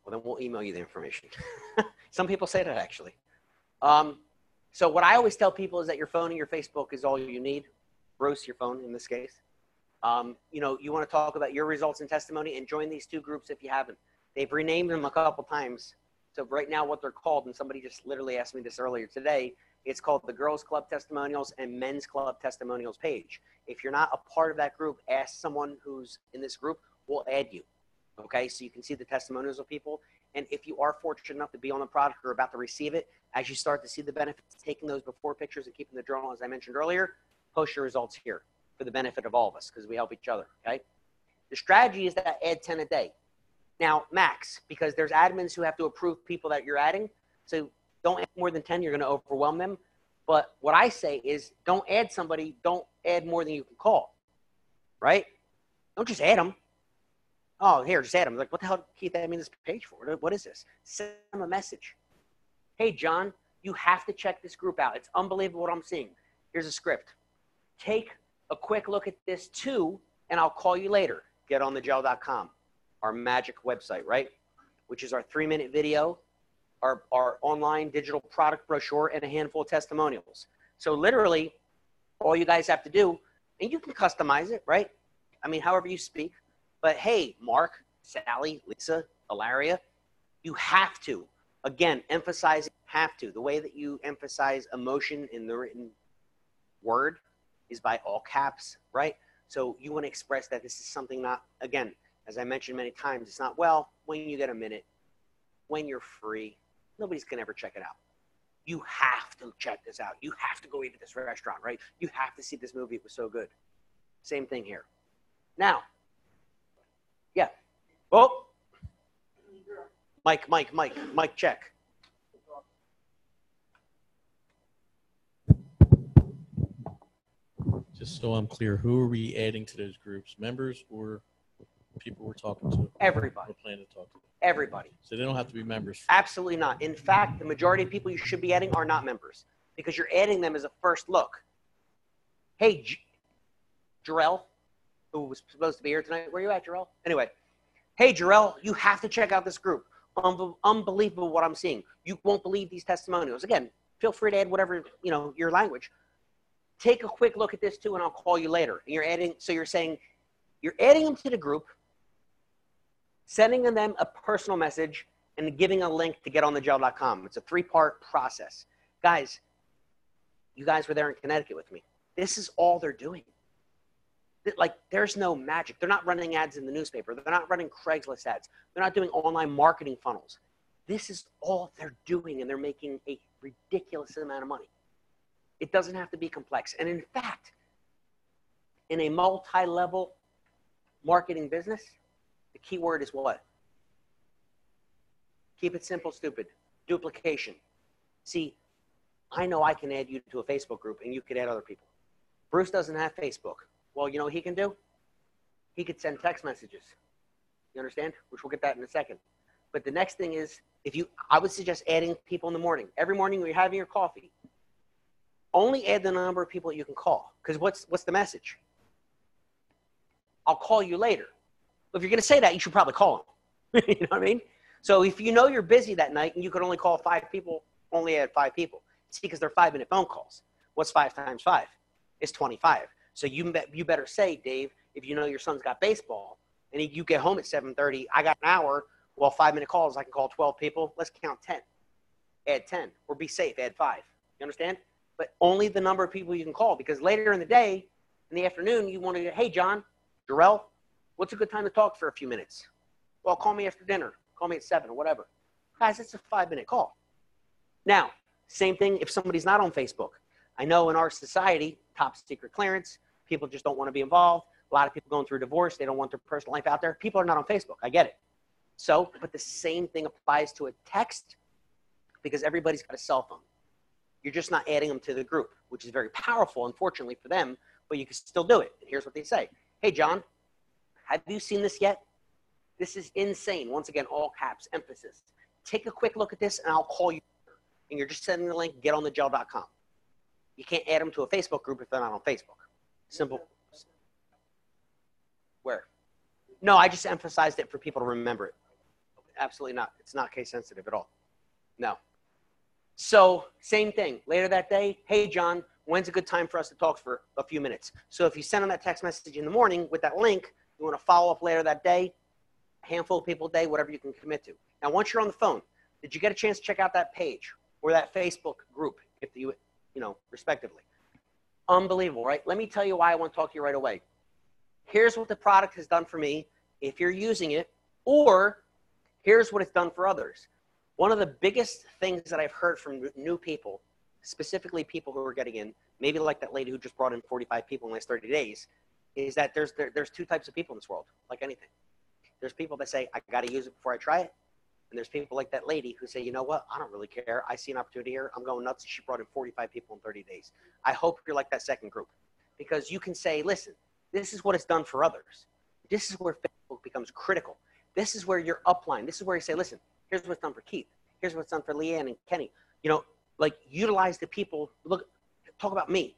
A: Well, then we'll email you the information. Some people say that, actually. So what I always tell people is that your phone and your Facebook is all you need. Bruce, your phone in this case. You know, you want to talk about your results and testimony, and join these two groups if you haven't. They've renamed them a couple times. So right now what they're called, and somebody just literally asked me this earlier today, it's called the Girls Club Testimonials and Men's Club Testimonials page. If you're not a part of that group, ask someone who's in this group. We'll add you. Okay, so you can see the testimonials of people. And if you are fortunate enough to be on the product or about to receive it, as you start to see the benefits, taking those before pictures and keeping the journal, as I mentioned earlier, post your results here for the benefit of all of us, because we help each other, okay? The strategy is that add 10 a day. Now, max, because there's admins who have to approve people that you're adding. So don't add more than 10, you're going to overwhelm them. But what I say is don't add somebody, don't add more than you can call, right? Don't just add them. Oh, here, just add them. Like, what the hell, Keith, I mean this page for? What is this? Send them a message. Hey, John, you have to check this group out. It's unbelievable what I'm seeing. Here's a script. Take a quick look at this too, and I'll call you later. GetOnTheGel.com, our magic website, right? Which is our 3-minute video, our online digital product brochure, and a handful of testimonials. So literally, all you guys have to do, and you can customize it, right? I mean, however you speak. But hey, Mark, Sally, Lisa, Ilaria, you have to, again, emphasize have to. The way that you emphasize emotion in the written word is by all caps, right? So you want to express that this is something not, again, as I mentioned many times, it's not, well, when you get a minute, when you're free, nobody's going to ever check it out. You have to check this out. You have to go eat at this restaurant, right? You have to see this movie. It was so good. Same thing here. Now, yeah. Oh, Mike, check.
D: Just so I'm clear, who are we adding to those groups? Members or people we're talking to?
A: Everybody.
D: We're planning to talk to.
A: Everybody.
D: So they don't have to be members.
A: Absolutely not. In fact, the majority of people you should be adding are not members because you're adding them as a first look. Hey, Jarrell, who was supposed to be here tonight. Where you at, Jarrell? Anyway. Hey, Jarrell, you have to check out this group. Unbelievable what I'm seeing. You won't believe these testimonials. Again, feel free to add whatever, you know, your language. Take a quick look at this too, and I'll call you later. And you're adding, so you're saying, you're adding them to the group, sending them a personal message, and giving a link to GetOnTheGel.com. It's a 3-part process. Guys, you guys were there in Connecticut with me. This is all they're doing. Like, there's no magic. They're not running ads in the newspaper. They're not running Craigslist ads. They're not doing online marketing funnels. This is all they're doing, and they're making a ridiculous amount of money. It doesn't have to be complex. And in fact, in a multi-level marketing business, the key word is what? Keep it simple, stupid. Duplication. See, I know I can add you to a Facebook group, and you could add other people. Bruce doesn't have Facebook. Well, you know what he can do? He could send text messages. You understand? Which we'll get that in a second. But the next thing is, I would suggest adding people in the morning. Every morning when you're having your coffee, only add the number of people you can call. Because what's the message? I'll call you later. Well, if you're going to say that, you should probably call them. You know what I mean? So if you know you're busy that night and you could only call 5 people, only add 5 people. See, because they're 5-minute phone calls. What's 5 times 5? It's 25. So you better say, Dave, if you know your son's got baseball and you get home at 7:30, I got an hour. Well, 5-minute calls, I can call 12 people. Let's count 10. Add 10. Or be safe, add 5. You understand? But only the number of people you can call, because later in the day, in the afternoon, you want to, hey, John, Jarrell, what's a good time to talk for a few minutes? Well, call me after dinner. Call me at 7 or whatever. Guys, it's a 5-minute call. Now, same thing if somebody's not on Facebook. I know in our society, top secret clearance, people just don't want to be involved. A lot of people going through divorce, they don't want their personal life out there. People are not on Facebook. I get it. So, but the same thing applies to a text because everybody's got a cell phone. You're just not adding them to the group, which is very powerful, unfortunately for them, but you can still do it. And here's what they say. Hey, John, have you seen this yet? This is insane. Once again, all caps, emphasis. Take a quick look at this, and I'll call you. And you're just sending the link, GetOnTheGel.com. You can't add them to a Facebook group if they're not on Facebook. Simple. No, I just emphasized it for people to remember it. Absolutely not. It's not case sensitive at all. No. So same thing. Later that day, hey, John, when's a good time for us to talk for a few minutes? So if you send them that text message in the morning with that link, you want to follow up later that day, a handful of people a day, whatever you can commit to. Now, once you're on the phone, did you get a chance to check out that page or that Facebook group, if you know, respectively? Unbelievable, right? Let me tell you why I want to talk to you right away. Here's what the product has done for me if you're using it, or here's what it's done for others. One of the biggest things that I've heard from new people, specifically people who are getting in, maybe like that lady who just brought in 45 people in the last 30 days, is that there's two types of people in this world, like anything. There's people that say, I got to use it before I try it. And there's people like that lady who say, you know what, I don't really care. I see an opportunity here. I'm going nuts. She brought in 45 people in 30 days. I hope you're like that second group, because you can say, listen, this is what it's done for others. This is where Facebook becomes critical. This is where you're upline. This is where you say, listen, here's what's done for Keith. Here's what's done for Leanne and Kenny. You know, like utilize the people. Look, talk about me.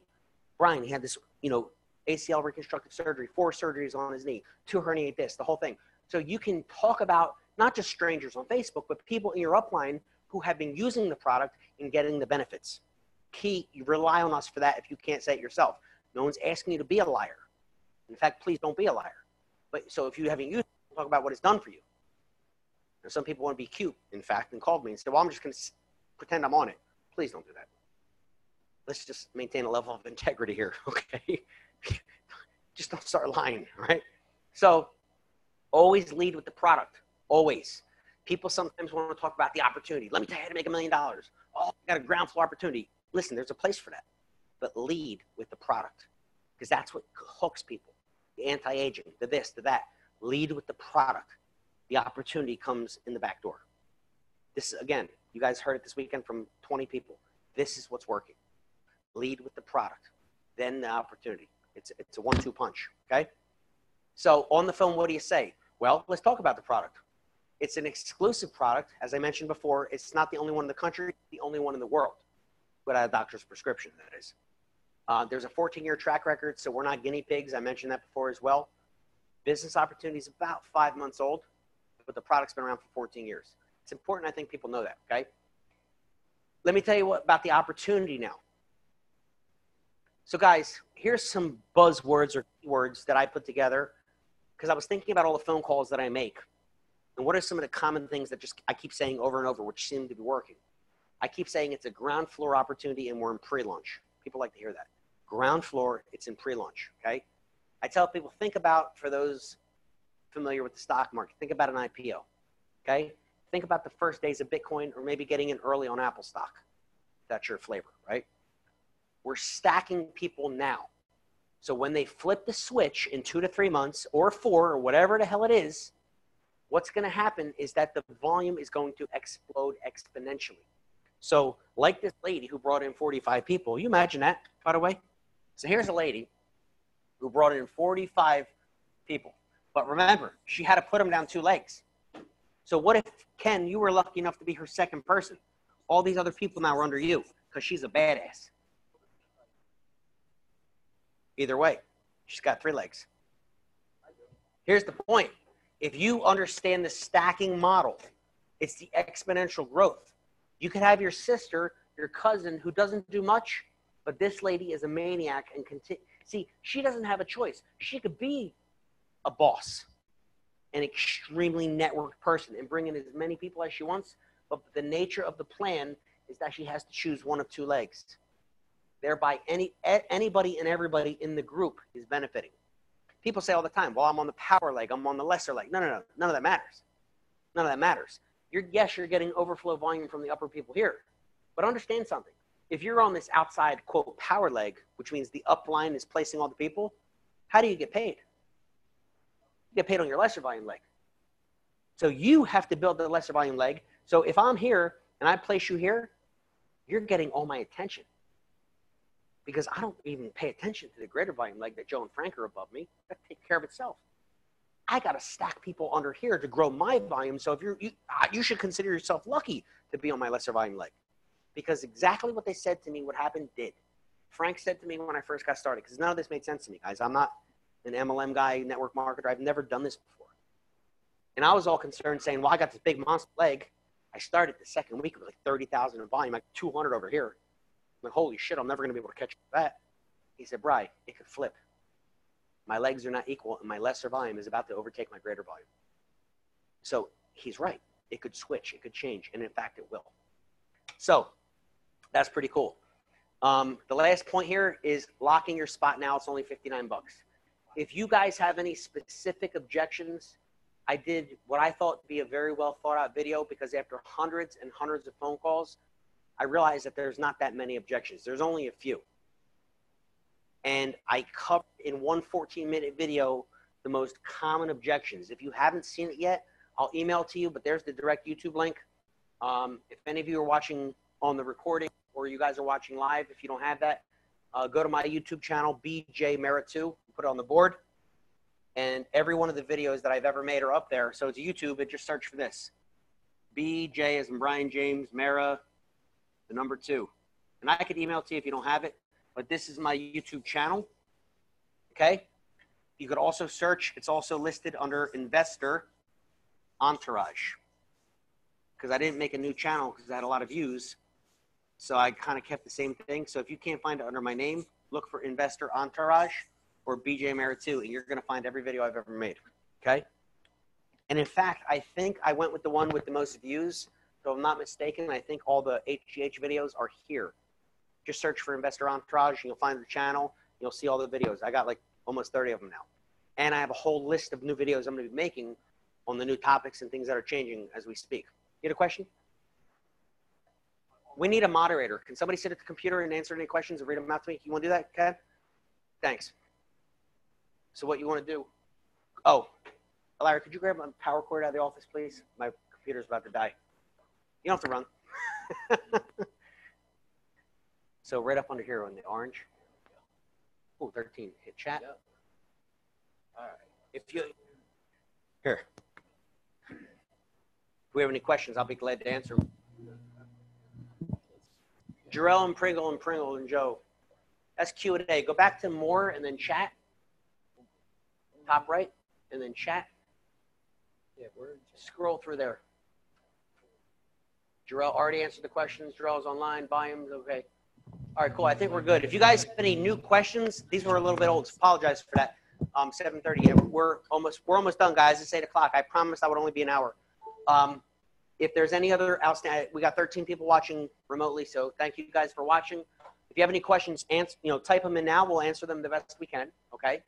A: Brian, he had this, you know, ACL reconstructive surgery, 4 surgeries on his knee, 2 herniated discs, the whole thing. So you can talk about not just strangers on Facebook, but people in your upline who have been using the product and getting the benefits. Key, you rely on us for that if you can't say it yourself. No one's asking you to be a liar. In fact, please don't be a liar. But so if you haven't used it, talk about what it's done for you. Now, some people want to be cute, in fact, and called me and said, well, I'm just going to pretend I'm on it. Please don't do that. Let's just maintain a level of integrity here, okay? Just don't start lying, right? So always lead with the product, always. People sometimes want to talk about the opportunity. Let me tell you how to make $1 million. Oh, I got a ground floor opportunity. Listen, there's a place for that. But lead with the product, because that's what hooks people. The anti-aging, the this, the that. Lead with the product. The opportunity comes in the back door. This, again, you guys heard it this weekend from 20 people. This is what's working. Lead with the product, then the opportunity. It's a 1-2 punch, okay? So on the phone, what do you say? Well, let's talk about the product. It's an exclusive product. As I mentioned before, it's not the only one in the country, the only one in the world without a doctor's prescription, that is. There's a 14-year track record, so we're not guinea pigs. I mentioned that before as well. Business opportunity is about 5 months old, but the product's been around for 14 years. It's important, I think people know that, okay? Let me tell you about the opportunity now. So guys, here's some buzzwords or keywords that I put together because I was thinking about all the phone calls that I make. And what are some of the common things that I keep saying over and over, which seem to be working? I keep saying it's a ground floor opportunity and we're in pre-launch. People like to hear that. Ground floor, it's in pre-launch, okay? I tell people, think about, for those familiar with the stock market, think about an IPO, okay? Think about the first days of Bitcoin or maybe getting in early on Apple stock. That's your flavor, right? We're stacking people now. So when they flip the switch in 2 to 3 months or 4 or whatever the hell it is, what's going to happen is that the volume is going to explode exponentially. So like this lady who brought in 45 people, you imagine that, by the way? So here's a lady who brought in 45 people. But remember, she had to put them down 2 legs. So what if, Ken, you were lucky enough to be her second person? All these other people now are under you because she's a badass. Either way, she's got 3 legs. Here's the point. If you understand the stacking model, it's the exponential growth. You could have your sister, your cousin, who doesn't do much, but this lady is a maniac and see, she doesn't have a choice. She could be a boss, an extremely networked person, and bring in as many people as she wants, but the nature of the plan is that she has to choose one of 2 legs. Thereby, anybody and everybody in the group is benefiting. People say all the time, well, I'm on the power leg, I'm on the lesser leg. No, none of that matters. None of that matters. Yes, you're getting overflow volume from the upper people here. But understand something. If you're on this outside, quote, power leg, which means the upline is placing all the people, how do you get paid? You get paid on your lesser volume leg. So you have to build the lesser volume leg. So if I'm here and I place you here, you're getting all my attention. Because I don't even pay attention to the greater volume leg that Joe and Frank are above me. That takes care of itself. I got to stack people under here to grow my volume. So if you should consider yourself lucky to be on my lesser volume leg, because exactly what they said to me, what happened did. Frank said to me when I first got started, because none of this made sense to me, guys. I'm not an MLM guy, network marketer. I've never done this before. And I was all concerned saying, well, I got this big monster leg. I started the second week with like 30,000 in volume, like 200 over here. I'm like, holy shit, I'm never going to be able to catch that. He said, Bri, it could flip. My legs are not equal, and my lesser volume is about to overtake my greater volume. So he's right. It could switch. It could change. And in fact, it will. So that's pretty cool. The last point here is locking your spot now. It's only 59 bucks. If you guys have any specific objections, I did what I thought to be a very well thought out video, because after hundreds and hundreds of phone calls, I realized that there's not that many objections. There's only a few. And I covered in one 14-minute video the most common objections. If you haven't seen it yet, I'll email it to you, but there's the direct YouTube link. If any of you are watching on the recording, or you guys are watching live, if you don't have that, go to my YouTube channel, BJ Merritt 2, put it on the board. And every one of the videos that I've ever made are up there. So it's YouTube, and just search for this. BJ as in Brian James, Mara, the number 2. And I could email it to you if you don't have it, but this is my YouTube channel. Okay? You could also search, it's also listed under Investor Entourage, because I didn't make a new channel because I had a lot of views. So I kind of kept the same thing. So if you can't find it under my name, look for Investor Entourage or BJ Merritt 2, and you're going to find every video I've ever made. Okay? And in fact, I think I went with the one with the most views. So if I'm not mistaken, I think all the HGH videos are here. Just search for Investor Entourage, and you'll find the channel. You'll see all the videos. I got like almost 30 of them now. And I have a whole list of new videos I'm going to be making on the new topics and things that are changing as we speak. You had a question? We need a moderator. Can somebody sit at the computer and answer any questions and read them out to me? You want to do that, Ken? Thanks. So what you want to do? Oh, Larry, could you grab my power cord out of the office, please? My computer's about to die. You don't have to run. So right up under here on the orange. Oh, 13. Hit chat. Yep. All right. If you here, if we have any questions, I'll be glad to answer them. Jarrell and Pringle and Joe. That's Q&A. Go back to more and then chat. Top right and then chat. Yeah, scroll through there. Jarrell already answered the questions. Jarrell's online. Volumes, okay. All right, cool. I think we're good. If you guys have any new questions, these were a little bit old. So apologize for that. 7:30. We're almost done, guys. It's 8 o'clock. I promised I would only be an hour. If there's any other outstanding, we got 13 people watching remotely, so thank you guys for watching. If you have any questions, type them in now. We'll answer them the best we can. Okay.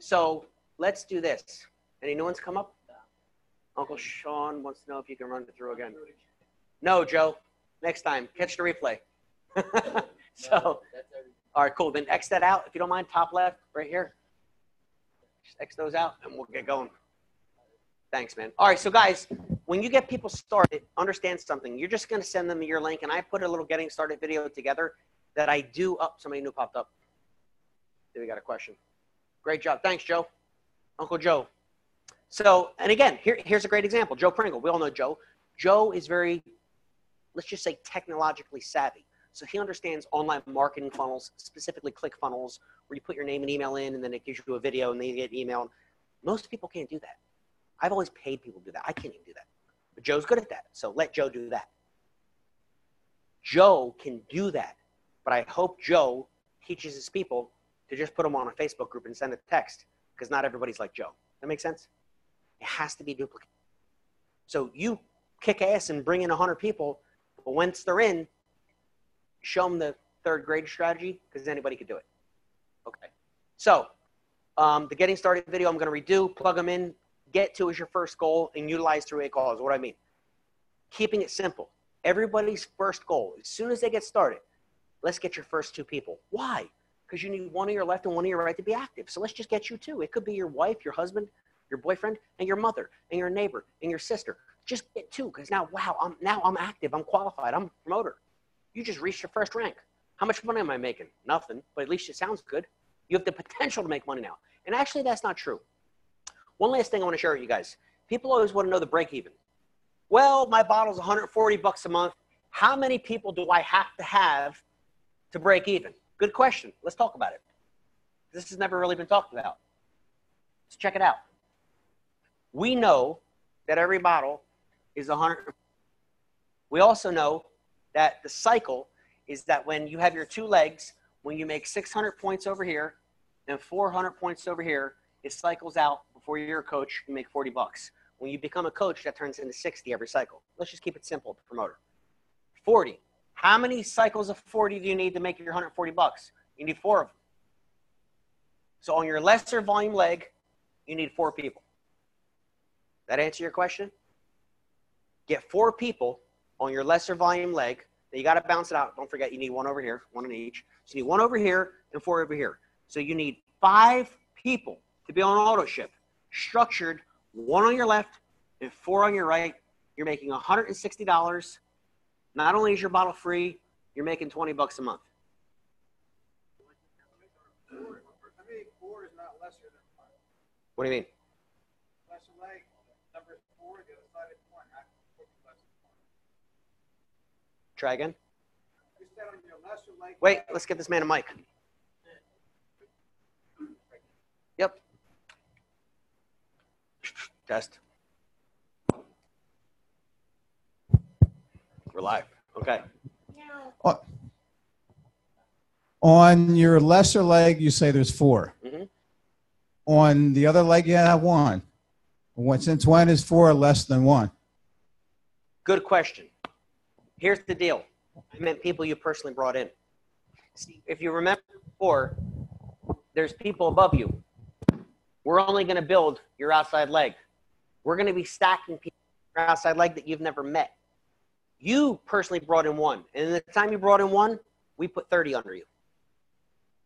A: So let's do this. Any new ones come up? Uncle Sean wants to know if you can run it through again. No, Joe. Next time. Catch the replay. So, all right, cool. Then X that out, if you don't mind, top left, right here. Just X those out, and we'll get going. Thanks, man. All right, so guys, when you get people started, understand something. You're just going to send them your link, and I put a little getting started video together that I do. Oh, somebody new popped up. There we got a question. Great job. Thanks, Joe. Uncle Joe. So, and again, here's a great example. Joe Pringle. We all know Joe. Joe is very, let's just say, technologically savvy. So he understands online marketing funnels, specifically click funnels, where you put your name and email in, and then it gives you a video, and then you get emailed. Most people can't do that. I've always paid people to do that. I can't even do that. But Joe's good at that. So let Joe do that. Joe can do that. But I hope Joe teaches his people to just put them on a Facebook group and send a text, because not everybody's like Joe. That makes sense? It has to be duplicated. So you kick ass and bring in 100 people, but once they're in, show them the third grade strategy, because anybody could do it. Okay. So the getting started video I'm going to redo, plug them in, get to is your first goal, and utilize through 8 calls. What do I mean? Keeping it simple. Everybody's first goal, as soon as they get started, let's get your first 2 people. Why? Because you need one on your left and one on your right to be active. So let's just get you 2. It could be your wife, your husband, your boyfriend, and your mother, and your neighbor, and your sister. Just get 2, because now, wow, I'm active. I'm qualified. I'm a promoter. You just reached your first rank. How much money am I making? Nothing, but at least it sounds good. You have the potential to make money now. And actually, that's not true. One last thing I want to share with you guys. People always want to know the break even. Well, my bottle's $140 a month. How many people do I have to break even? Good question. Let's talk about it. This has never really been talked about. Let's check it out. We know that every bottle is 100. We also know that the cycle is that when you have your two legs, when you make 600 points over here and 400 points over here, it cycles out. Before you're a coach, you make 40 bucks. When you become a coach, that turns into 60 every cycle. Let's just keep it simple, promoter. 40. How many cycles of 40 do you need to make your 140 bucks? You need 4 of them. So on your lesser volume leg, you need 4 people. That answer your question? Get 4 people on your lesser volume leg. Then you got to bounce it out. Don't forget, you need 1 over here, 1 in each. So you need 1 over here and 4 over here. So you need 5 people to be on auto ship. Structured, 1 on your left and 4 on your right. You're making $160. Not only is your bottle free, you're making 20 bucks a month. What do you mean? Try again. Wait, let's get this man a mic. Yep. Test. We're live. Okay.
E: On your lesser leg, you say there's 4.
A: Mm-hmm.
E: On the other leg, you have 1. Since when is 4 less than 1?
A: Good question. Here's the deal. I meant people you personally brought in. See, if you remember before, there's people above you. We're only going to build your outside leg. We're going to be stacking people on your outside leg that you've never met. You personally brought in 1. And the time you brought in 1, we put 30 under you.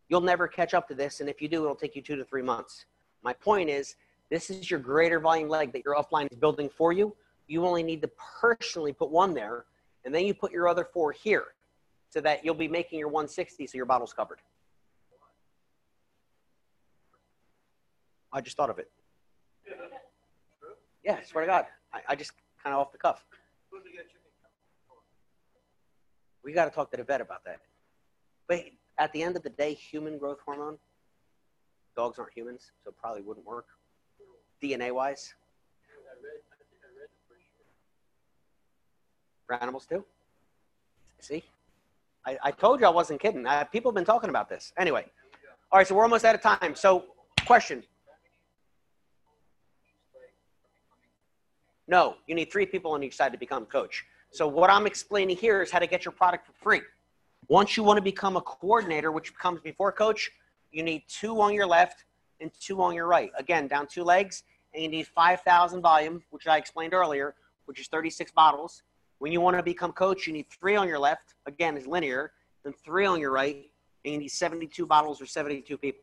A: You'll never catch up to this. And if you do, it'll take you 2 to 3 months. My point is, this is your greater volume leg that your upline is building for you. You only need to personally put 1 there. And then you put your other 4 here so that you'll be making your 160 so your bottle's covered. I just thought of it. Yeah, I swear to God. I just kind of off the cuff. We got to talk to the vet about that. But at the end of the day, human growth hormone, dogs aren't humans, so it probably wouldn't work DNA-wise. For animals too? See? I told you I wasn't kidding. People have been talking about this. Anyway. All right, so we're almost out of time. So, question. No, you need 3 people on each side to become coach. So what I'm explaining here is how to get your product for free. Once you want to become a coordinator, which comes before coach, you need 2 on your left and 2 on your right. Again, down 2 legs, and you need 5,000 volume, which I explained earlier, which is 36 bottles. When you want to become coach, you need 3 on your left, again, is linear, then 3 on your right, and you need 72 bottles or 72 people.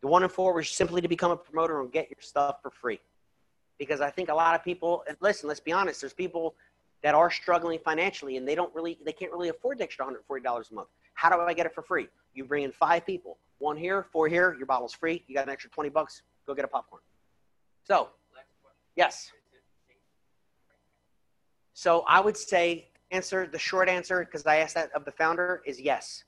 A: The 1 and 4 was simply to become a promoter and get your stuff for free. Because I think a lot of people, and listen, let's be honest, there's people that are struggling financially and they can't really afford the extra $140 a month. How do I get it for free? You bring in 5 people, 1 here, 4 here, your bottle's free. You got an extra 20 bucks, go get a popcorn. So, yes. So I would say the short answer, because I asked that of the founder, is yes.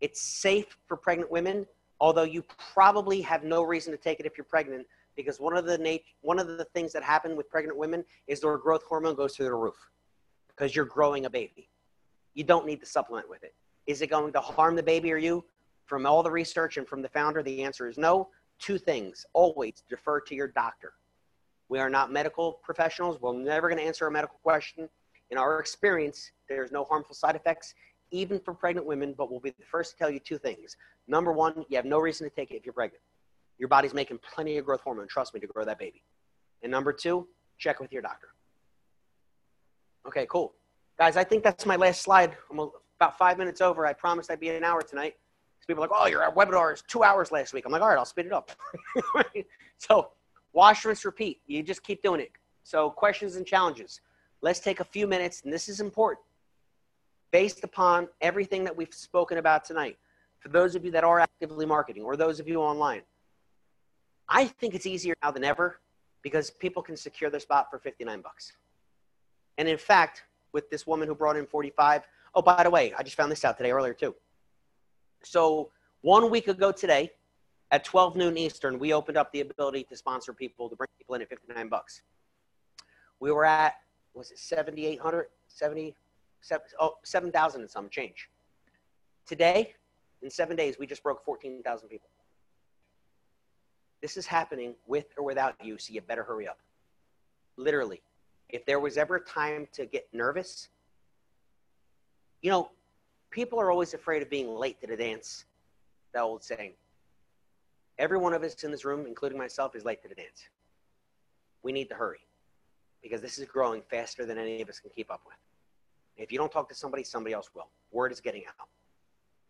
A: It's safe for pregnant women, although you probably have no reason to take it if you're pregnant, because one of the things that happen with pregnant women is their growth hormone goes through the roof because you're growing a baby. You don't need to supplement with it. Is it going to harm the baby or you? From all the research and from the founder, the answer is no. 2 things. Always defer to your doctor. We are not medical professionals. We're never going to answer a medical question. In our experience, there's no harmful side effects, even for pregnant women, but we'll be the first to tell you 2 things. Number 1, you have no reason to take it if you're pregnant. Your body's making plenty of growth hormone, trust me, to grow that baby. And number 2, check with your doctor. Okay, cool. Guys, I think that's my last slide. I'm about 5 minutes over. I promised I'd be an hour tonight. People are like, oh, your webinar is 2 hours last week. I'm like, all right, I'll speed it up. So wash, rinse, repeat. You just keep doing it. So questions and challenges. Let's take a few minutes, and this is important. Based upon everything that we've spoken about tonight, for those of you that are actively marketing or those of you online, I think it's easier now than ever because people can secure their spot for 59 bucks. And in fact, with this woman who brought in 45, oh, by the way, I just found this out today earlier too. So 1 week ago today, At 12 noon Eastern, we opened up the ability to sponsor people, to bring people in at $59. We were at, was it 7,800? 7,000 and some change. Today, in 7 days, we just broke 14,000 people. This is happening with or without you, so you better hurry up. Literally. If there was ever a time to get nervous, you know, people are always afraid of being late to the dance, that old saying. Every one of us in this room, including myself, is late to the dance. We need to hurry because this is growing faster than any of us can keep up with. If you don't talk to somebody, somebody else will. Word is getting out.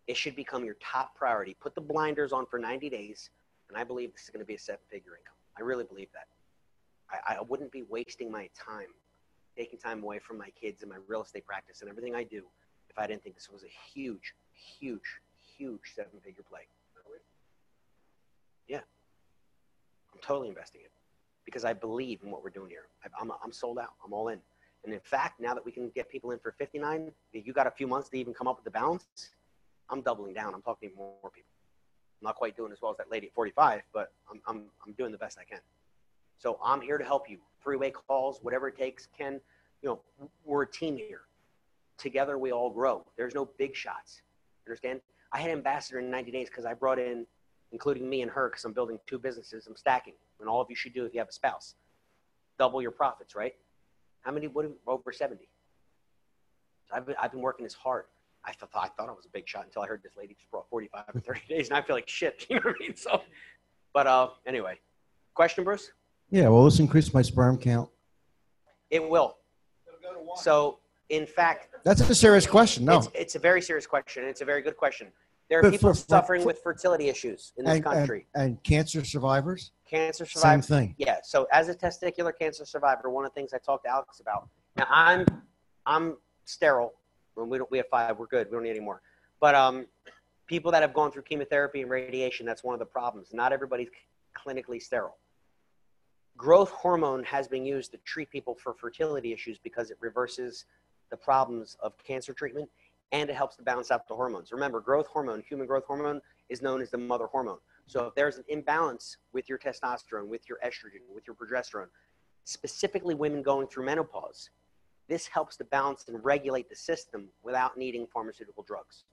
A: It should become your top priority. Put the blinders on for 90 days, and I believe this is going to be a seven-figure income. I really believe that. I wouldn't be wasting my time, taking time away from my kids and my real estate practice and everything I do if I didn't think this was a huge, huge, huge seven-figure play. Yeah. I'm totally investing in it because I believe in what we're doing here. I'm sold out. I'm all in. And in fact, now that we can get people in for 59, if you got a few months to even come up with the balance, I'm doubling down. I'm talking to more people. I'm not quite doing as well as that lady at 45, but I'm doing the best I can. So I'm here to help you. Three-way calls, whatever it takes. Ken, you know, we're a team here. Together we all grow. There's no big shots. Understand? I had an ambassador in 90 days because I brought in, including me and her, because I'm building two businesses. I'm stacking. And all of you should do if you have a spouse. Double your profits, right? How many? What? Over 70. So I've been working as hard. I thought I was a big shot until I heard this lady just brought 45 in 30 days, and I feel like shit. You know what I mean? So, but anyway, question, Bruce?
C: Yeah, well, let's increase my sperm count.
A: It will. So, in fact,
C: That's a serious question. No.
A: It's a very serious question, and it's a very good question. There are people suffering with fertility issues in this country.
C: And cancer survivors?
A: Cancer survivors.
C: Same thing.
A: Yeah. So as a testicular cancer survivor, one of the things I talked to Alex about. Now I'm sterile. We have 5. We're good. We don't need any more. But people that have gone through chemotherapy and radiation, that's one of the problems. Not everybody's clinically sterile. Growth hormone has been used to treat people for fertility issues because it reverses the problems of cancer treatment and it helps to balance out the hormones. Remember, growth hormone, human growth hormone, is known as the mother hormone. So if there's an imbalance with your testosterone, with your estrogen, with your progesterone, specifically women going through menopause, this helps to balance and regulate the system without needing pharmaceutical drugs.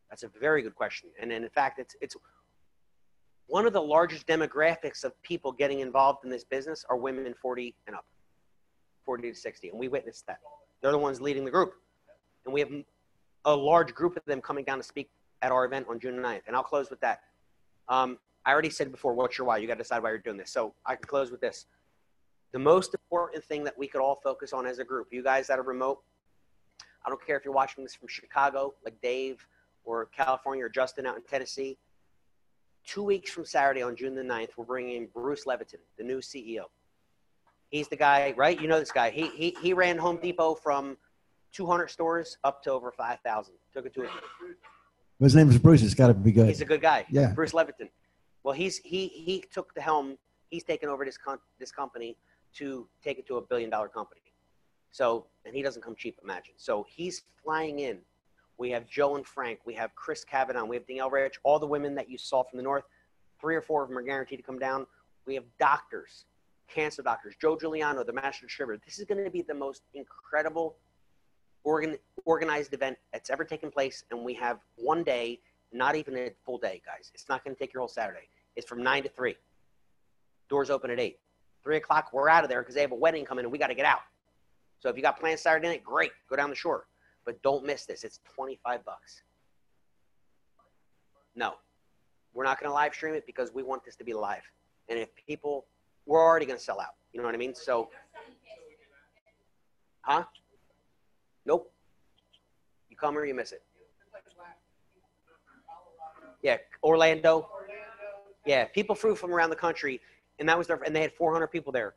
A: That's a very good question. And in fact, it's one of the largest demographics of people getting involved in this business are women 40 and up, 40 to 60. And we witnessed that. They're the ones leading the group. And we have a large group of them coming down to speak at our event on June 9th. And I'll close with that. I already said before, what's your why? You got to decide why you're doing this. So I can close with this. The most important thing that we could all focus on as a group, you guys that are remote, I don't care if you're watching this from Chicago, like Dave, or California, or Justin out in Tennessee. 2 weeks from Saturday on June the 9th, we're bringing in Bruce Leviton, the new CEO. He's the guy, right? You know this guy. He ran Home Depot from 200 stores up to over 5,000. Took it to
C: His name is Bruce. It's got to be good.
A: He's a good guy.
C: Yeah.
A: Bruce Leviton. Well, he took the helm. He's taken over this company to take it to $1 billion company. So, and he doesn't come cheap, imagine. So he's flying in. We have Joe and Frank. We have Chris Cavanaugh. We have Danielle Rich. All the women that you saw from the north, 3 or 4 of them are guaranteed to come down. We have doctors, cancer doctors, Joe Giuliano, the master distributor. This is going to be the most incredible organized event that's ever taken place. And we have one day, not even a full day, guys. It's not going to take your whole Saturday. It's from 9 to 3. Doors open at 8. 3 o'clock, we're out of there because they have a wedding coming and we got to get out. So if you got plans Saturday night, great. Go down the shore. But don't miss this. It's $25. No. We're not going to live stream it because we want this to be live. And if people, we're already going to sell out. You know what I mean? So, huh? Nope. You come or you miss it. Yeah, Orlando. Yeah, people flew from around the country, and that was and they had 400 people there.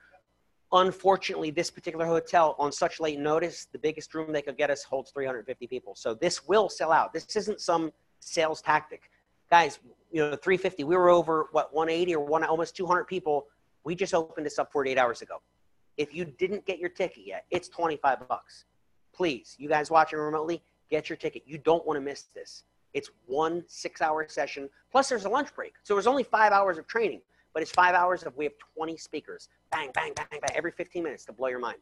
A: Unfortunately, this particular hotel, on such late notice, the biggest room they could get us holds 350 people. So this will sell out. This isn't some sales tactic. Guys, you know, 350, we were over, 180 or almost 200 people. We just opened this up 48 hours ago. If you didn't get your ticket yet, it's $25. Please, you guys watching remotely, get your ticket. You don't want to miss this. It's 1 6-hour session, plus there's a lunch break. So there's only 5 hours of training, but it's 5 hours of, we have 20 speakers. Bang, bang, bang, bang, every 15 minutes to blow your mind.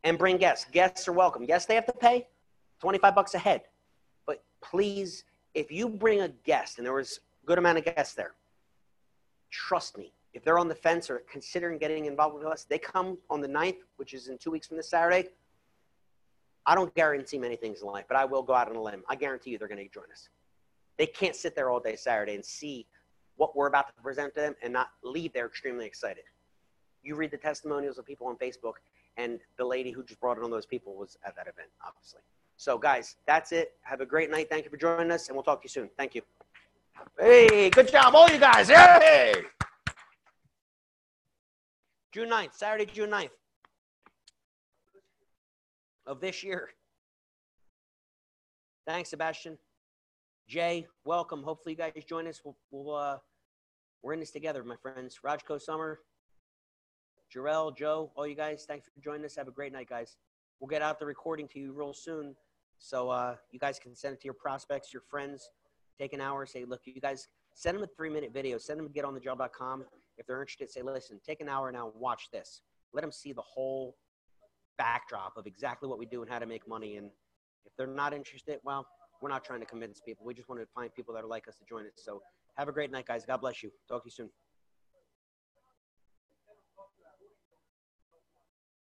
A: And bring guests. Guests are welcome. Yes, they have to pay $25 a head. But please, if you bring a guest, and there was a good amount of guests there, trust me, if they're on the fence or considering getting involved with us, they come on the 9th, which is in 2 weeks from this Saturday. I don't guarantee many things in life, but I will go out on a limb. I guarantee you they're going to join us. They can't sit there all day Saturday and see what we're about to present to them and not leave there extremely excited. You read the testimonials of people on Facebook, and the lady who just brought in on those people was at that event, obviously. So, guys, that's it. Have a great night. Thank you for joining us, and we'll talk to you soon. Thank you. Hey, good job, all you guys. Hey! June 9th, Saturday, June 9th of this year. Thanks, Sebastian. Jay, welcome. Hopefully you guys join us. We're in this together, my friends. Rajko Summer, Jarrell, Joe, all you guys, thanks for joining us. Have a great night, guys. We'll get out the recording to you real soon, so you guys can send it to your prospects, your friends. Take an hour, say, look, you guys, send them a 3-minute video. Send them to getonthejob.com. If they're interested, say, listen, take an hour now and watch this. Let them see the whole backdrop of exactly what we do and how to make money. And if they're not interested, well, we're not trying to convince people. We just want to find people that are like us to join it. So have a great night, guys. God bless you. Talk to you soon.